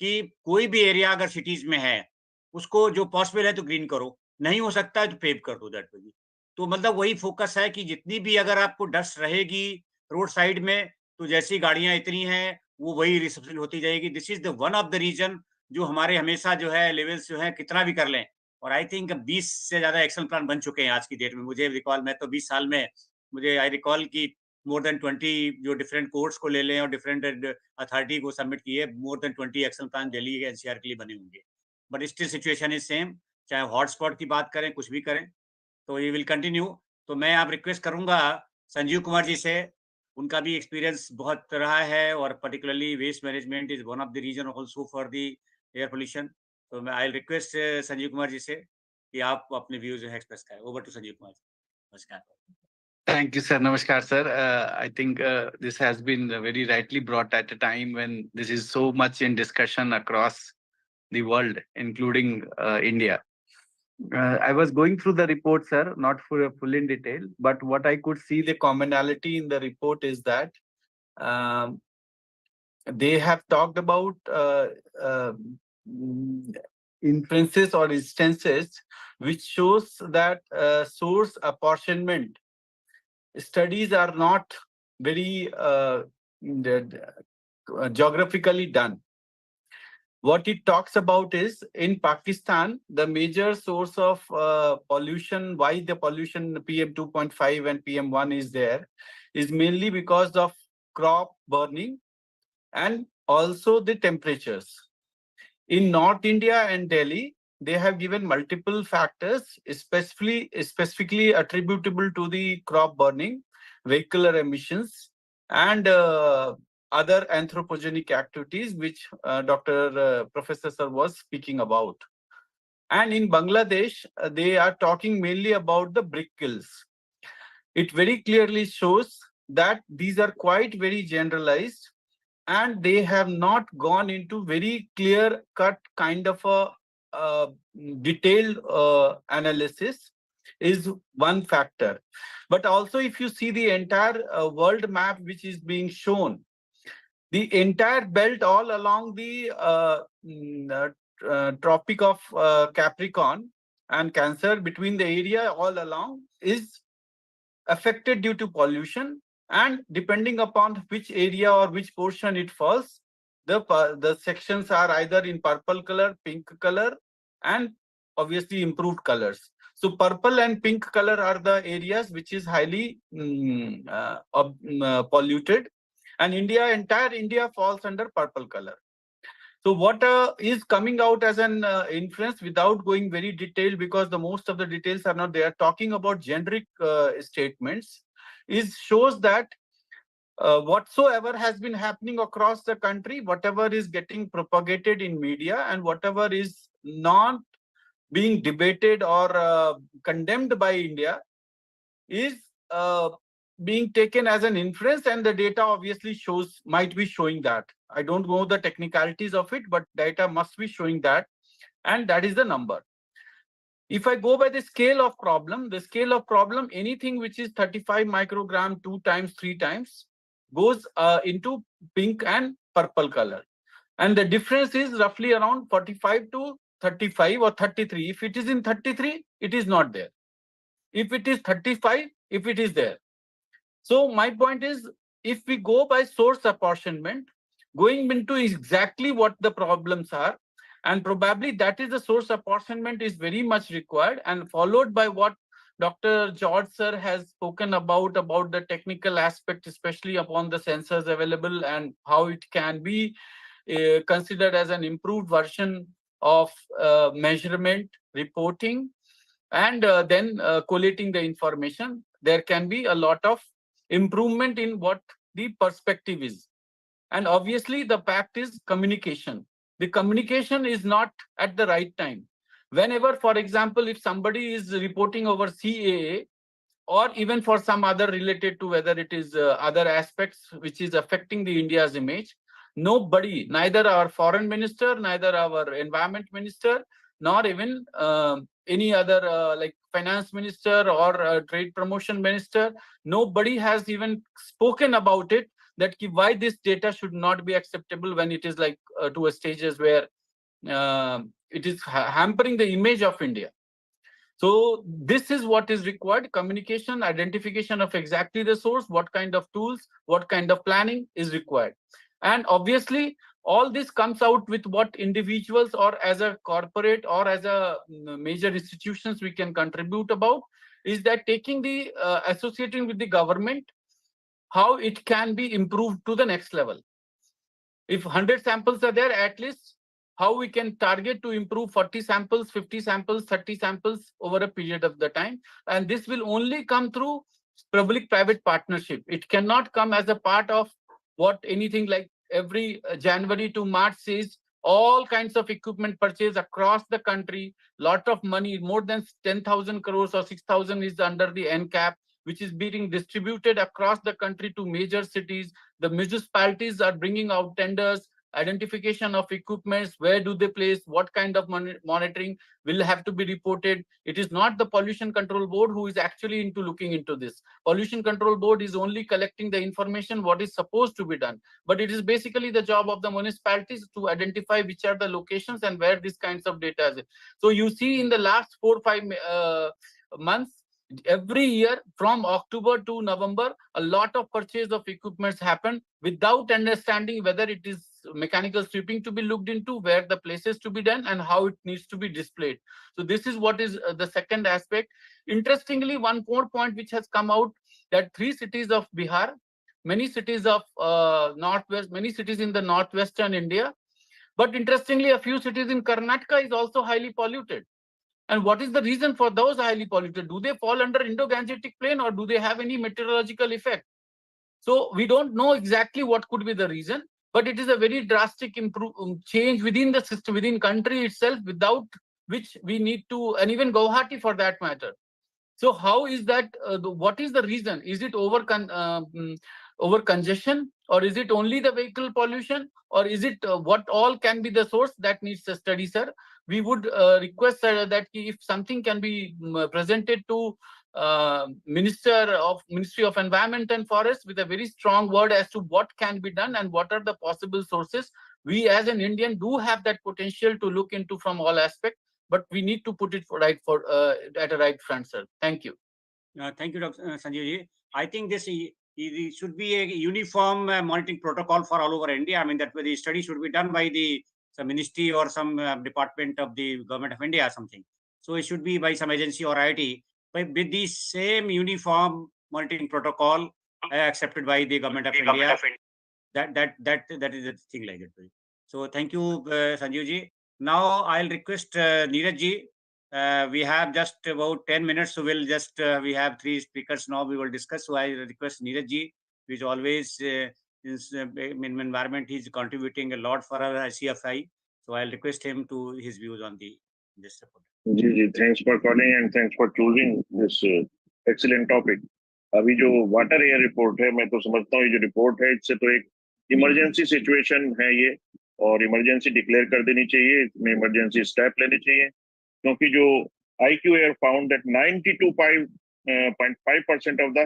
A: कि कोई भी एरिया अगर सिटीज़ में है, उसको जो पॉसिबल है तो ग्रीन करो, नहीं हो सकता है तो पेव कर दो दैट वे। तो मतलब वही फ़ोकस है कि जितनी भी अगर आपको डस्ट रहेगी रोड साइड में, तो जैसी गाड़ियाँ इतनी हैं, वो वही रिसेप्शन होती जाएगी। This is the one of the reason जो हमारे हमेशा जो है लेवल्स जो हैं कितना भी कर लें, और आई थिंक 20 से ज़्यादा एक्शन प्लान बन चुके हैं आज की डेट में। मुझे रिकॉल, मैं तो 20 साल में मुझे आई रिकॉल कि मोर देन 20 जो डिफरेंट कोर्ट्स को ले लें और डिफरेंट अथॉरिटी को सबमिट किए, more than 20 action plan Delhi के एनसीआर के लिए बने होंगे। But still situation is same, चाहे हॉटस्पॉट की बात करें, कुछ भी करें, तो ये विल कंटिन्यू। तो मैं आप रिक्वेस्ट करूंगा संजीव कुमार जी से, उनका भी एक्सपीरियंस बहुत रहा है और particularly waste management is one of the reason also for the air pollution. तो मैं आई रिक्वेस्ट संजीव कुमार जी से कि आप अपने व्यूज एक्सप्रेस करें। Over to Sanjeev Kumar ji. नमस्कार।
E: Thank you, sir. Namaskar, sir. I think this has been very rightly brought at a time when this is so much in discussion across the world, including India. I was going through the report, sir, not full in detail, but what I could see the commonality in the report is that um, they have talked about inferences or instances which shows that source apportionment studies are not very geographically done. What it talks about is in Pakistan, the major source of pollution, why the pollution PM2.5 and PM1 is there, is mainly because of crop burning and also the temperatures. In North India and Delhi, they have given multiple factors, specifically attributable to the crop burning, vehicular emissions, and other anthropogenic activities, which Professor Sir was speaking about. And in Bangladesh, they are talking mainly about the brick kilns. It very clearly shows that these are quite very generalized, and they have not gone into very clear-cut kind of a detailed analysis is one factor. But also if you see the entire world map which is being shown, the entire belt all along the Tropic of Capricorn and Cancer, between the area all along, is affected due to pollution, and depending upon which area or which portion it falls, the sections are either in purple color, pink color, and obviously improved colors. So purple and pink color are the areas which is highly polluted, and entire India falls under purple color. So what is coming out as an inference, without going very detailed, because the most of the details are not there, talking about generic statements, shows that whatsoever has been happening across the country, whatever is getting propagated in media, and whatever is not being debated or condemned by India, is being taken as an inference, and the data obviously might be showing that. I don't know the technicalities of it, but data must be showing that, and that is the number. If I go by the scale of problem, anything which is 35 microgram 2 times, 3 times goes into pink and purple color. And the difference is roughly around 45 to 35 or 33. If it is in 33, it is not there. If it is 35, if it is there. So my point is, if we go by source apportionment, going into exactly what the problems are, and probably that is the source apportionment is very much required, and followed by what Dr. George sir has spoken about the technical aspect, especially upon the sensors available and how it can be considered as an improved version of measurement, reporting, and then collating the information. There can be a lot of improvement in what the perspective is. And obviously the fact is communication. The communication is not at the right time. Whenever, for example, if somebody is reporting over CAA, or even for some other related to whether it is other aspects which is affecting the India's image, nobody, neither our foreign minister, neither our environment minister, nor even any other like finance minister or trade promotion minister, nobody has even spoken about it, that why this data should not be acceptable when it is like to a stages where it is hampering the image of India. So this is what is required: communication, identification of exactly the source, what kind of tools, what kind of planning is required. And obviously all this comes out with what individuals or as a corporate or as a major institutions we can contribute about, is that taking the associating with the government, how it can be improved to the next level. If 100 samples are there, at least how we can target to improve 40 samples, 50 samples, 30 samples over a period of the time. And this will only come through public-private partnership. It cannot come as a part of what anything like every January to March says, all kinds of equipment purchase across the country, lot of money, more than 10,000 crores or 6,000 is under the NCAP, which is being distributed across the country to major cities. The municipalities are bringing out tenders, identification of equipments, where do they place, what kind of monitoring will have to be reported. It is not the Pollution Control Board who is actually into looking into this. Pollution Control Board is only collecting the information what is supposed to be done. But it is basically the job of the municipalities to identify which are the locations and where these kinds of data is. So you see in the last 4 or 5 months, every year from October to November, a lot of purchase of equipments happen without understanding whether it is mechanical sweeping to be looked into, where the places to be done, and how it needs to be displayed. So this is what is the second aspect. Interestingly, one more point which has come out, that 3 cities of Bihar, many cities of northwest, many cities in the northwestern India, but interestingly, a few cities in Karnataka is also highly polluted. And what is the reason for those highly polluted? Do they fall under Indo-Gangetic plain, or do they have any meteorological effect? So we don't know exactly what could be the reason, but it is a very drastic change within the system, within country itself, without which we need to, and even Guwahati for that matter. So how is that? What is the reason? Is it over congestion, or is it only the vehicle pollution, or is it what all can be the source? That needs a study, sir. We would request that if something can be presented to Ministry of Environment and Forest with a very strong word as to what can be done and what are the possible sources. We as an Indian do have that potential to look into from all aspects, but we need to put it at a right front, sir. Thank you.
A: Thank you, Dr. Sanjeev ji. I think this should be a uniform monitoring protocol for all over India. I mean, that the study should be done by some ministry or some department of the government of India or something. So it should be by some agency or IIT, but with the same uniform monitoring protocol accepted by the government of India. That is the thing like that. So thank you, Sanjeev ji. Now I'll request Neeraj ji. We have just about 10 minutes, so we'll just we have 3 speakers now. We will discuss. So I request Neeraj ji, who is always in environment, he's contributing a lot for our HCFI. So I'll request him to his views on this report.
F: Ji, thanks for calling and thanks for choosing this excellent topic. अभी जो water air report है, मैं तो समझता हूँ ये जो report है इससे तो एक इमरजेंसी सिचुएशन है ये, और इमरजेंसी डिक्लेयर कर देनी चाहिए, इसमें इमरजेंसी स्टेप लेने चाहिए, क्योंकि जो IQ Air found that 92.5% of the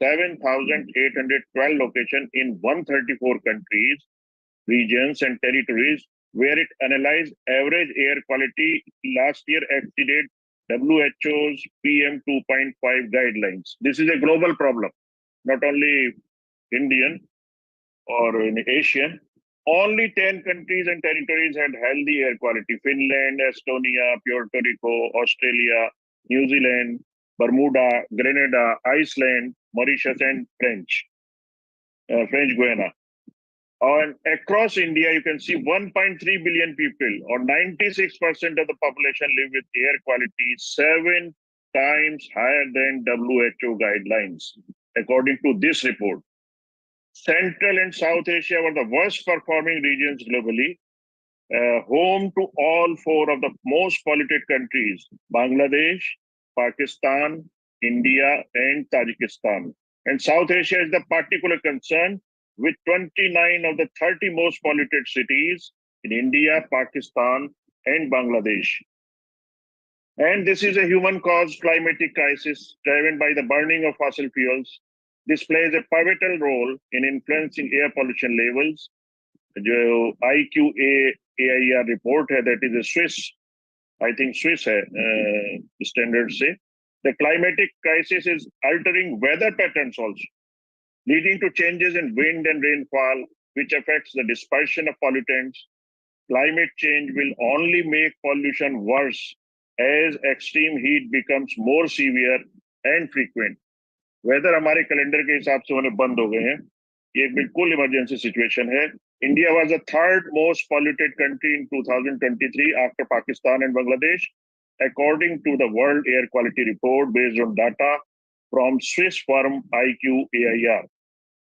F: 7,812 locations in 134 countries, regions and territories where it analyzed average air quality last year exceeded WHO's PM 2.5 guidelines. This is a global problem, not only Indian or in Asian. Only 10 countries and territories had healthy air quality: Finland, Estonia, Puerto Rico, Australia, New Zealand, Bermuda, Grenada, Iceland, Mauritius, and French Guiana. And across India, you can see 1.3 billion people, or 96% of the population, live with air quality 7 times higher than WHO guidelines, according to this report. Central and South Asia were the worst performing regions globally, home to all 4 of the most polluted countries: Bangladesh, Pakistan, India, and Tajikistan. And South Asia is the particular concern, with 29 of the 30 most polluted cities in India, Pakistan, and Bangladesh. And this is a human-caused climatic crisis driven by the burning of fossil fuels. This plays a pivotal role in influencing air pollution levels. जो IQAIR report है, that is a Swiss, I think Swiss है standard से. The climatic crisis is altering weather patterns also, leading to changes in wind and rainfall, which affects the dispersion of pollutants. Climate change will only make pollution worse as extreme heat becomes more severe and frequent. Weather हमारे calendar के हिसाब से होने बंद हो गए हैं, ये एक बिल्कुल इमरजेंसी सिचुएशन है. India was the 3rd most polluted country in 2023 after Pakistan and Bangladesh, according to the World Air Quality Report based on data from Swiss firm IQAIR.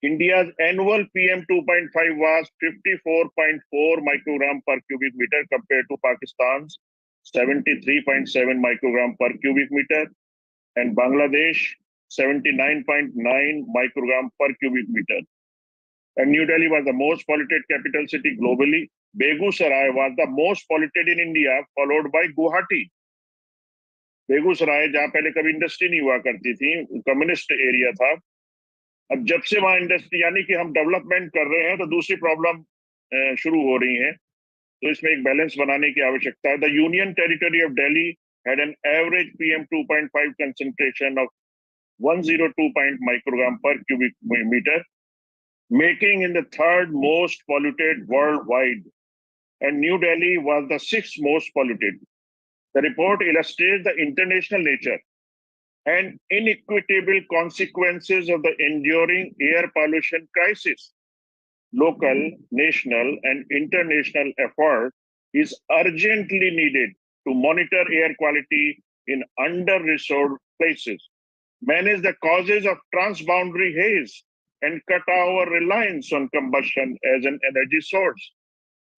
F: India's annual PM 2.5 was 54.4 microgram per cubic meter compared to Pakistan's 73.7 microgram per cubic meter and Bangladesh 79.9 microgram per cubic meter. And New Delhi was the most polluted capital city globally. Begusarai was the most polluted in India, followed by Guwahati. Begusarai जहाँ पहले कभी industry नहीं हुआ करती थी, communist area था, अब जब से वहां इंडस्ट्री यानी कि हम डेवलपमेंट कर रहे हैं तो दूसरी प्रॉब्लम शुरू हो रही है, तो इसमें एक बैलेंस बनाने की आवश्यकता है. The union territory of Delhi had an average PM 2.5 concentration of 102 microgram per cubic meter, making it the 3rd most polluted worldwide, and New Delhi was the 6th most polluted. The report illustrates the international nature and inequitable consequences of the enduring air pollution crisis. Local, national, and international effort is urgently needed to monitor air quality in under-resourced places, manage the causes of transboundary haze, and cut our reliance on combustion as an energy source.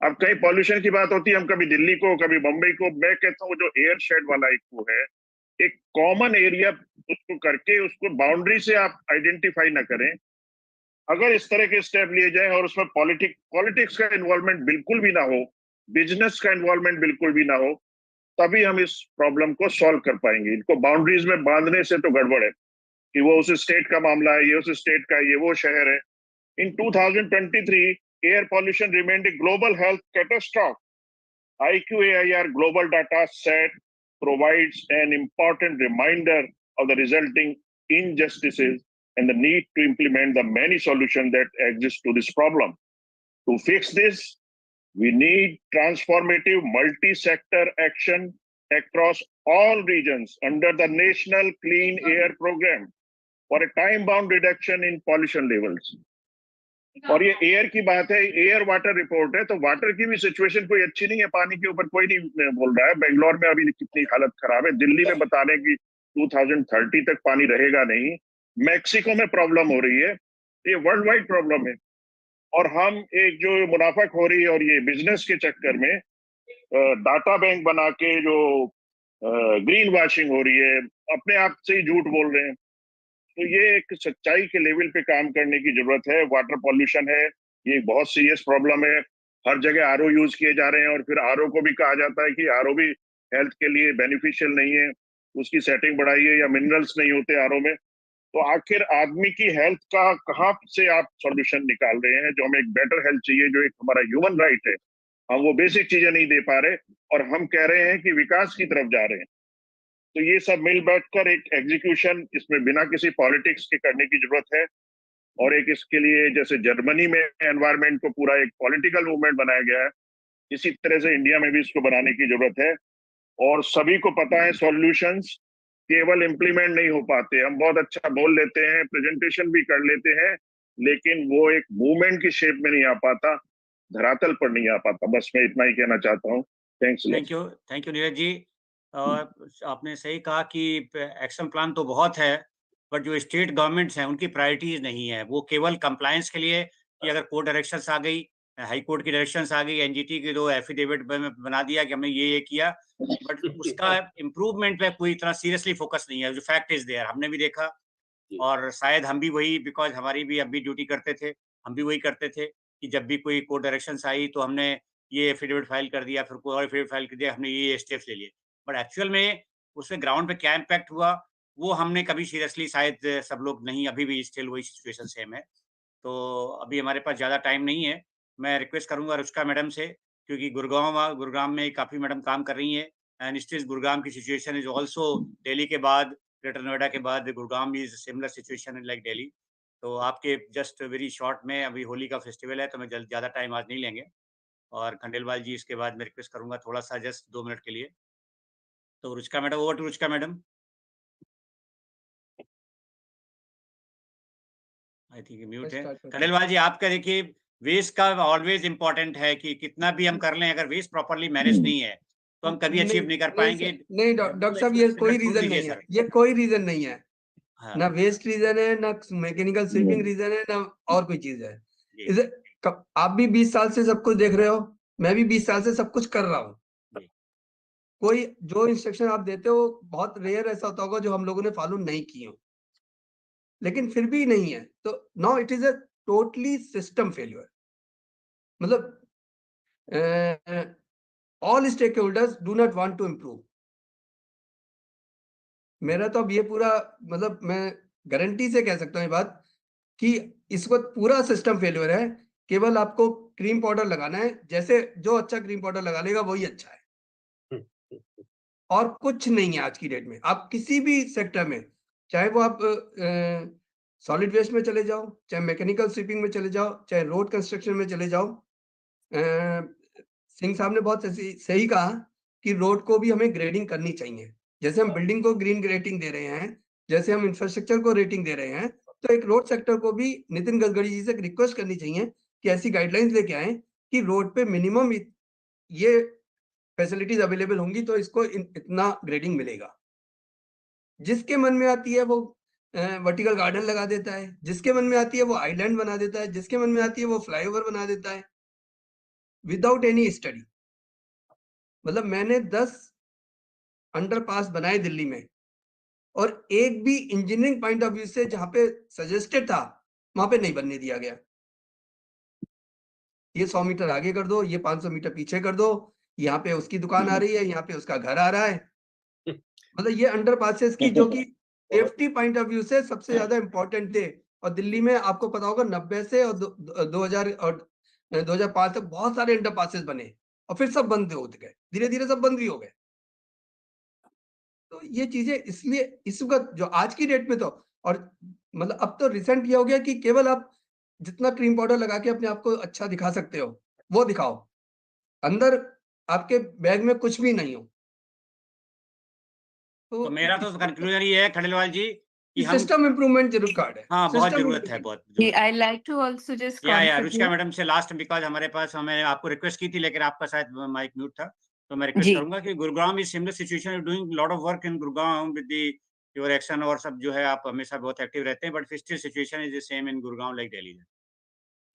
F: अब कहीं pollution की बात होती है, हम कभी दिल्ली को, कभी मुंबई को, मैं कहता हूँ जो एयर शेड वाला एक वो है, एक कॉमन एरिया उसको करके उसको बाउंड्री से आप आइडेंटिफाई ना करें. अगर इस तरह के स्टेप लिए जाए और उसमें पॉलिटिक्स का इन्वॉल्वमेंट बिल्कुल भी ना हो, बिजनेस का इन्वॉल्वमेंट बिल्कुल भी ना हो, तभी हम इस प्रॉब्लम को सॉल्व कर पाएंगे। इनको बाउंड्रीज में बांधने से तो गड़बड़ है कि वो उस स्टेट का मामला है, ये उस स्टेट का, ये वो शहर है। In 2023 air pollution remained a global health catastrophe. IQAIR global data set provides an important reminder of the resulting injustices and the need to implement the many solutions that exist to this problem. To fix this, we need transformative multi-sector action across all regions under the National Clean Air Program for a time-bound reduction in pollution levels. और ये air की बात है, air water report है, तो water की भी situation कोई अच्छी नहीं है। पानी के ऊपर कोई नहीं बोल रहा है। बेंगलोर में अभी कितनी हालत खराब है, दिल्ली में बता रहे हैं कि 2030 तक पानी रहेगा नहीं, मैक्सिको में प्रॉब्लम हो रही है। ये वर्ल्ड वाइड प्रॉब्लम है। और हम एक जो मुनाफाखोरी और ये बिजनेस के चक्कर में डाटा बैंक बना के जो ग्रीन वॉशिंग हो रही है, अपने आप से ही झूठ बोल रहे हैं। तो ये एक सच्चाई के लेवल पे काम करने की जरूरत है। वाटर पॉल्यूशन है, ये एक बहुत सीरियस प्रॉब्लम है। हर जगह आरओ यूज किए जा रहे हैं और फिर आरओ को भी कहा जाता है कि आरओ भी हेल्थ के लिए बेनिफिशियल नहीं है, उसकी सेटिंग बढ़ाइए, या मिनरल्स नहीं होते आरओ में। तो आखिर आदमी की हेल्थ का कहाँ से आप सॉल्यूशन निकाल रहे हैं? जो हमें एक बेटर हेल्थ चाहिए, जो एक हमारा ह्यूमन राइट है, हम वो बेसिक चीजें नहीं दे पा रहे और हम कह रहे हैं कि विकास की तरफ जा रहे हैं। तो ये सब मिल बैठकर एक एग्जीक्यूशन, इसमें बिना किसी पॉलिटिक्स के करने की जरूरत है। और एक इसके लिए जैसे जर्मनी में एनवायरनमेंट को पूरा एक पॉलिटिकल मूवमेंट बनाया गया है, इसी तरह से इंडिया में भी इसको बनाने की जरूरत है। और सभी को पता है सॉल्यूशंस केवल इम्प्लीमेंट नहीं हो पाते। हम बहुत अच्छा बोल लेते हैं, प्रेजेंटेशन भी कर लेते हैं, लेकिन वो एक मूवमेंट की शेप में नहीं आ पाता, धरातल पर नहीं आ पाता। बस मैं इतना ही कहना चाहता हूँ। Thanks.
A: Thank you Neeraj ji. आपने सही कहा कि एक्शन प्लान तो बहुत है, बट जो स्टेट गवर्नमेंट्स हैं उनकी प्रायोरिटीज नहीं है। वो केवल कंप्लायंस के लिए कि अगर कोर्ट डायरेक्शंस आ गई, हाई कोर्ट की डायरेक्शंस आ गई, एनजीटी की दो एफिडेविट बना दिया कि हमने ये किया, बट उसका इम्प्रूवमेंट पे कोई इतना सीरियसली फोकस नहीं है। जो फैक्ट इज देयर, हमने भी देखा और शायद हम भी वही, बिकॉज हमारी भी अब भी ड्यूटी करते थे, हम भी वही करते थे कि जब भी कोई कोर्ट डायरेक्शंस आई तो हमने ये एफिडेविट फाइल कर दिया, फिर कोई और एफिडेविट फाइल कर दिया, हमने ये स्टेप्स ले लिए। बट एक्चुअल में उसमें ग्राउंड पे क्या इम्पैक्ट हुआ वो हमने कभी सीरियसली, शायद सब लोग नहीं, अभी भी स्टिल वही सिचुएशन सेम है। तो अभी हमारे पास ज़्यादा टाइम नहीं है। मैं रिक्वेस्ट करूँगा रुचिका मैडम से, क्योंकि गुरुग्राम में काफ़ी मैडम काम कर रही हैं, एंड स्टिल गुरुग्राम की सिचुएशन इज़ ऑल्सो दिल्ली के बाद, ग्रेटर नोएडा के बाद Gurugram is similar situation like Delhi. तो आपके जस्ट वेरी शॉर्ट में, अभी होली का फेस्टिवल है तो मैं ज़्यादा टाइम आज नहीं लेंगे। और खंडेलवाल जी इसके बाद मैं रिक्वेस्ट करूँगा थोड़ा-सा जस्ट 2 मिनट के लिए। तो Ruchika madam, over to Ruchika madam. I think mute है। खंडेलवाल जी, आपका देखिए, वेस्ट का ऑलवेज इम्पोर्टेंट है कि कितना भी हम कर लें, अगर वेस्ट प्रॉपर्ली मैनेज नहीं है तो हम कभी अचीव नहीं कर पाएंगे।
G: नहीं डॉक्टर साहब, ये कोई रीजन नहीं है, ये कोई रीजन नहीं है।
A: हाँ,
G: ना वेस्ट रीजन है, ना मैकेनिकल स्वीपिंग रीजन है, ना और कोई चीज है। इसे आप भी 20 साल से सब कुछ देख रहे हो, मैं भी 20 साल से सब कुछ कर रहा हूँ। कोई जो इंस्ट्रक्शन आप देते हो, बहुत रेयर ऐसा होता होगा जो हम लोगों ने फॉलो नहीं किए हो, लेकिन फिर भी नहीं है। तो now it is a totally system failure. मतलब all stakeholders do not want to improve. मेरा तो अब ये पूरा, मतलब मैं गारंटी से कह सकता हूँ ये बात कि इस वक्त पूरा सिस्टम फेल्योर है। केवल आपको क्रीम पाउडर लगाना है, जैसे जो अच्छा क्रीम पाउडर लगा लेगा वही अच्छा है, और कुछ नहीं है आज की डेट में। आप किसी भी सेक्टर में, चाहे वो आप सॉलिड वेस्ट में चले जाओ, चाहे मैकेनिकल स्वीपिंग में चले जाओ, चाहे रोड कंस्ट्रक्शन में चले जाओ। सिंह साहब ने बहुत सही कहा कि रोड को भी हमें ग्रेडिंग करनी चाहिए। जैसे हम बिल्डिंग को ग्रीन रेटिंग दे रहे हैं, जैसे हम इंफ्रास्ट्रक्चर को रेटिंग दे रहे हैं, तो एक रोड सेक्टर को भी नितिन गडकरी जी से रिक्वेस्ट करनी चाहिए कि ऐसी गाइडलाइंस लेके आए कि रोड पे मिनिमम ये फैसिलिटीज अवेलेबल होंगी तो इसको इतना ग्रेडिंग मिलेगा। जिसके मन में आती है वो वर्टिकल गार्डन लगा देता है, जिसके मन में आती है वो आइलैंड बना देता है, जिसके मन में आती है वो फ्लाईओवर बना देता है विदाउट एनी स्टडी। मतलब मैंने 10 अंडरपास बनाए दिल्ली में, और एक भी इंजीनियरिंग पॉइंट ऑफ व्यू से जहां पे सजेस्टेड था वहां पे नहीं बनने दिया गया। ये 100 मीटर आगे कर दो, ये 500 मीटर पीछे कर दो, यहाँ पे उसकी दुकान आ रही है, यहाँ पे उसका घर आ रहा है। मतलब ये अंडरपासेस की जो कि सेफ्टी पॉइंट ऑफ व्यू से सबसे ज्यादा इम्पोर्टेंट थे। और दिल्ली में आपको पता होगा 90 से और 2000 और 2005 तक बहुत सारे अंडरपासेस बने और फिर सब बंद हो गए, धीरे धीरे सब बंद भी हो गए। तो ये चीजें इसलिए इस वक्त जो आज की डेट में तो, और मतलब अब तो रिसेंट ये हो गया कि केवल आप जितना क्रीम पाउडर लगा के अपने आप को अच्छा दिखा सकते हो वो दिखाओ, अंदर आपके बैग में कुछ भी नहीं हो।
A: तो मेरा तो कंक्लूजन ये है खंडेलवाल जी कि हम
G: सिस्टम इम्प्रूवमेंट जरूर कार्ड है।
A: हाँ बहुत जरूरत है, बहुत जरूरत है।
H: I like to also just
A: या रुचिका
H: contribute.
A: मैडम से लास्ट, बिकॉज हमारे पास हमें आपको रिक्वेस्ट की थी लेकिन आपका शायद माइक म्यूट था, तो मैं रिक्वेस्ट
H: जी।
A: करूंगा कि Gurugram is similar situation, doing lot of work in Gurugram with the your action और सब जो है आप हमेशा बहुत एक्टिव रहते हैं, but still situation is the same in Gurugram like Delhi.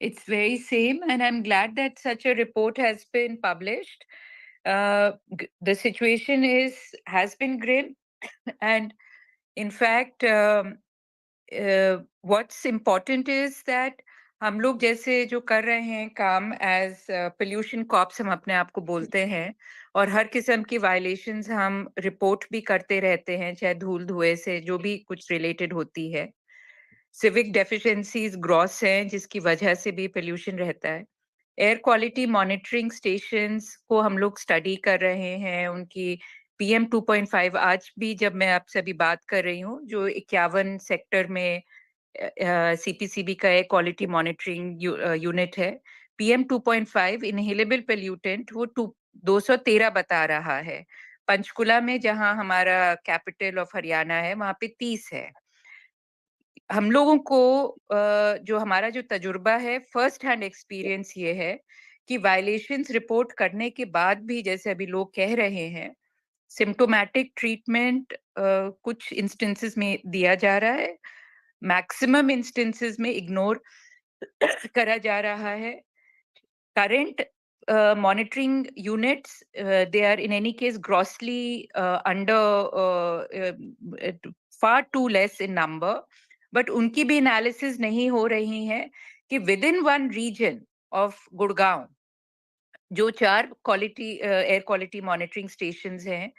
H: It's very same, and I'm glad that such a report has been published. The situation has been grim, and in fact, what's important is that हम लोग जैसे जो कर रहे हैं काम as pollution cops हम अपने आप को बोलते हैं, और हर किस्म की वायलेशंस हम रिपोर्ट भी करते रहते हैं, चाहे धूल धुएं से जो भी कुछ रिलेटेड होती है। सिविक डेफिशिएंसीज ग्रॉस हैं जिसकी वजह से भी पोल्यूशन रहता है। एयर क्वालिटी मॉनिटरिंग स्टेशंस को हम लोग स्टडी कर रहे हैं, उनकी PM 2.5 आज भी जब मैं आपसे अभी बात कर रही हूँ, जो 51 सेक्टर में CPCB का एयर क्वालिटी मॉनिटरिंग यूनिट है, PM 2.5 इनहेलेबल पोल्यूटेंट वो 213 बता रहा है। पंचकुला में जहां हमारा कैपिटल ऑफ हरियाणा है वहां पे 30 है। हम लोगों को जो हमारा जो तजुर्बा है, फर्स्ट हैंड एक्सपीरियंस ये है कि वायलेशंस रिपोर्ट करने के बाद भी जैसे अभी लोग कह रहे हैं, सिम्टोमैटिक ट्रीटमेंट कुछ इंस्टेंसेस में दिया जा रहा है, मैक्सिमम इंस्टेंसेस में इग्नोर करा जा रहा है। current monitoring units, they are in any case grossly under far too less in number, but उनकी भी analysis नहीं हो रही है कि within one region of Gurgaon जो 4 quality air quality monitoring stations हैं,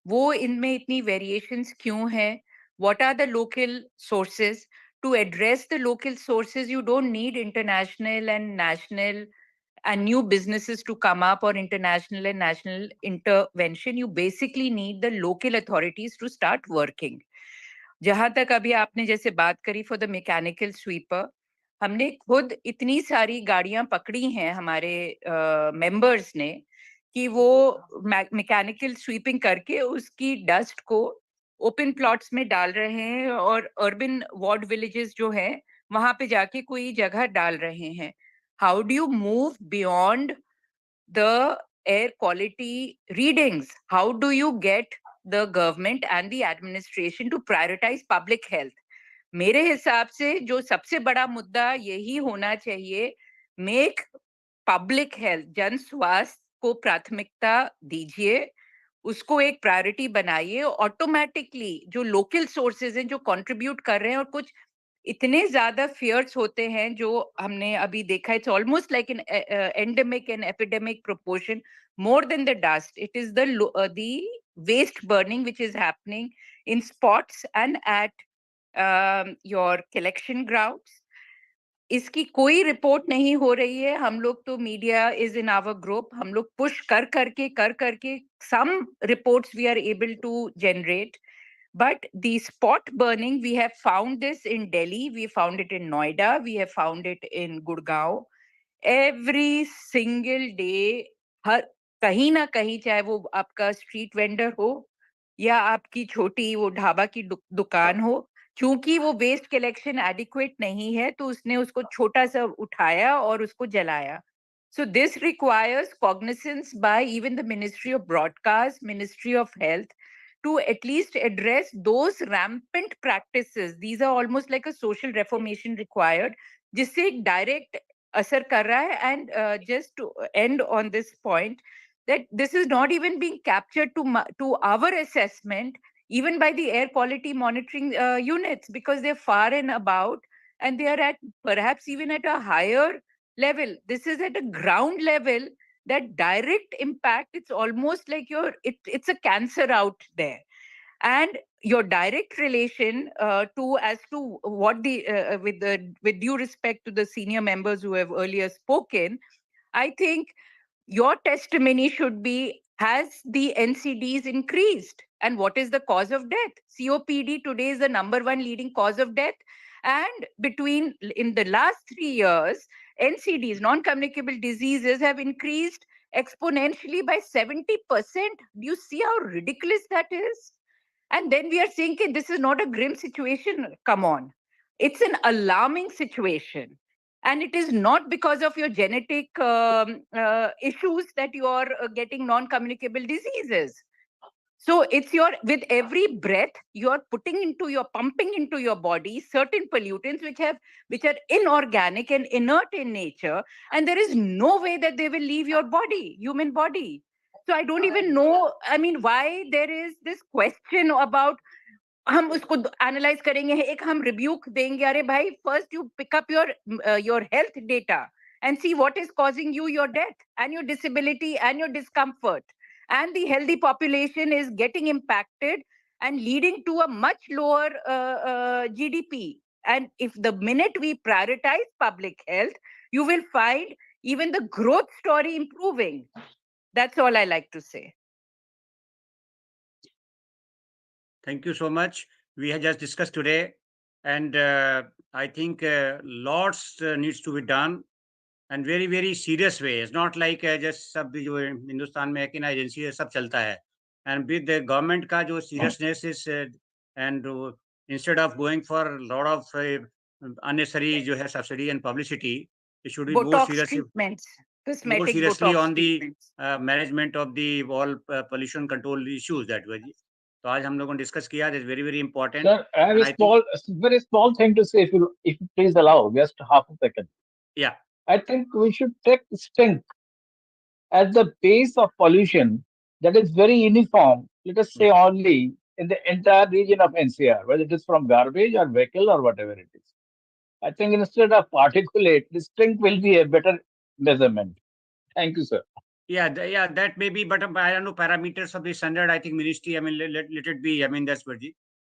H: वो इनमें इतनी वेरिएशंस क्यों है? What are the local sources? To address the local sources, you don't need international and national and new businesses to come up or international and national intervention. You basically need the local authorities to start working. जहां तक अभी आपने जैसे बात करी for the mechanical sweeper, हमने खुद इतनी सारी गाड़ियां पकड़ी हैं हमारे मेंबर्स ने कि वो मैकेनिकल स्वीपिंग करके उसकी डस्ट को ओपन प्लॉट्स में डाल रहे हैं और अर्बन वार्ड विलेजेस जो है वहां पे जाके कोई जगह डाल रहे हैं। How do you move beyond the air quality readings? How do you get the government and the administration to prioritize public health? मेरे हिसाब से जो सबसे बड़ा मुद्दा यही होना चाहिए, मेक पब्लिक हेल्थ, जन स्वास्थ्य को प्राथमिकता दीजिए, उसको एक प्रायोरिटी बनाइए। ऑटोमेटिकली जो लोकल सोर्सेज हैं जो कंट्रीब्यूट कर रहे हैं, और कुछ इतने ज्यादा फियर्स होते हैं जो हमने अभी देखा, it's almost like an endemic and epidemic proportion, more than the dust, it is the waste burning which is happening in spots and at your collection grounds. इसकी कोई रिपोर्ट नहीं हो रही है। हम लोग तो media is in our group, हम लोग पुश कर करके some reports we are able to generate, but the spot burning, we have found this in Delhi, we found it in Noida, we have found it in Gurgaon. Every single day, हर कहीं ना कहीं, चाहे वो आपका street vendor हो या आपकी छोटी वो ढाबा की दुकान हो, क्योंकि वो वेस्ट कलेक्शन एडिक्वेट नहीं है तो उसने उसको छोटा सा उठाया और उसको जलाया। So this requires cognizance by even the Ministry of Broadcast, Ministry of Health, to at least address those rampant practices. These are almost like a social reformation required, जिससे एक direct असर कर रहा है। And just to end on this point, that this is not even being captured to our assessment, even by the air quality monitoring units, because they're far and about, and they are at perhaps even at a higher level. This is at a ground level that direct impact, it's almost like it's a cancer out there. And your direct relation as to what with due respect to the senior members who have earlier spoken, I think your testimony should be, has the NCDs increased? And what is the cause of death? COPD today is the #1 leading cause of death. And in the last 3 years, NCDs, non-communicable diseases, have increased exponentially by 70%. Do you see how ridiculous that is? And then we are saying, this is not a grim situation. Come on. It's an alarming situation. And it is not because of your genetic issues that you are getting non-communicable diseases. So it's with every breath, you're pumping into your body certain pollutants which are inorganic and inert in nature. And there is no way that they will leave your body, human body. So I don't even know, why there is this question about हम उसको analyse करेंगे, एक हम rebuke देंगे, अरे भाई first you pick up your health data and see what is causing you your death and your disability and your discomfort. And the healthy population is getting impacted and leading to a much lower GDP. And if the minute we prioritize public health, you will find even the growth story improving. That's all I like to say.
A: Thank you so much. We have just discussed today, and I think lots needs to be done, and very very serious way. It's not like just सब जो हिंदुस्तान में है कि ना agency है, सब चलता है. And with the government का जो seriousness is, and instead of going for a lot of unnecessary जो है subsidy and publicity, it should be more seriously on the management of the all pollution control issues that way. तो आज हम लोगों ने discuss किया, that is very very important.
I: Sir, I have very small thing to say, if you please allow just half a second.
A: Yeah.
I: I think we should take stink as the base of pollution that is very uniform, let us say only in the entire region of NCR, whether it is from garbage or vehicle or whatever it is. I think instead of particulate, the stink will be a better measurement. Thank you, sir.
A: Yeah, that may be, but I don't know parameters of the standard. I think ministry, let it be. That's what.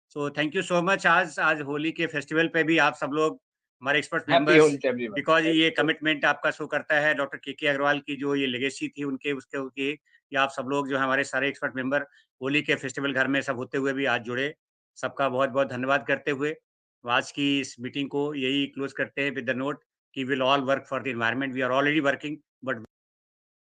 A: So thank you so much. आज होली के festival पे भी आप सब लोग हमारे expert members, because ये commitment आपका शो करता है डॉक्टर केके अग्रवाल की जो ये लेगेसी थी उसके ये आप सब लोग जो है हमारे सारे एक्सपर्ट मेंबर होली के फेस्टिवल घर में सब होते हुए भी आज जुड़े, सबका बहुत बहुत धन्यवाद करते हुए आज की इस मीटिंग को यही क्लोज करते हैं विद द नोट कि will all work for the environment. We are already working, but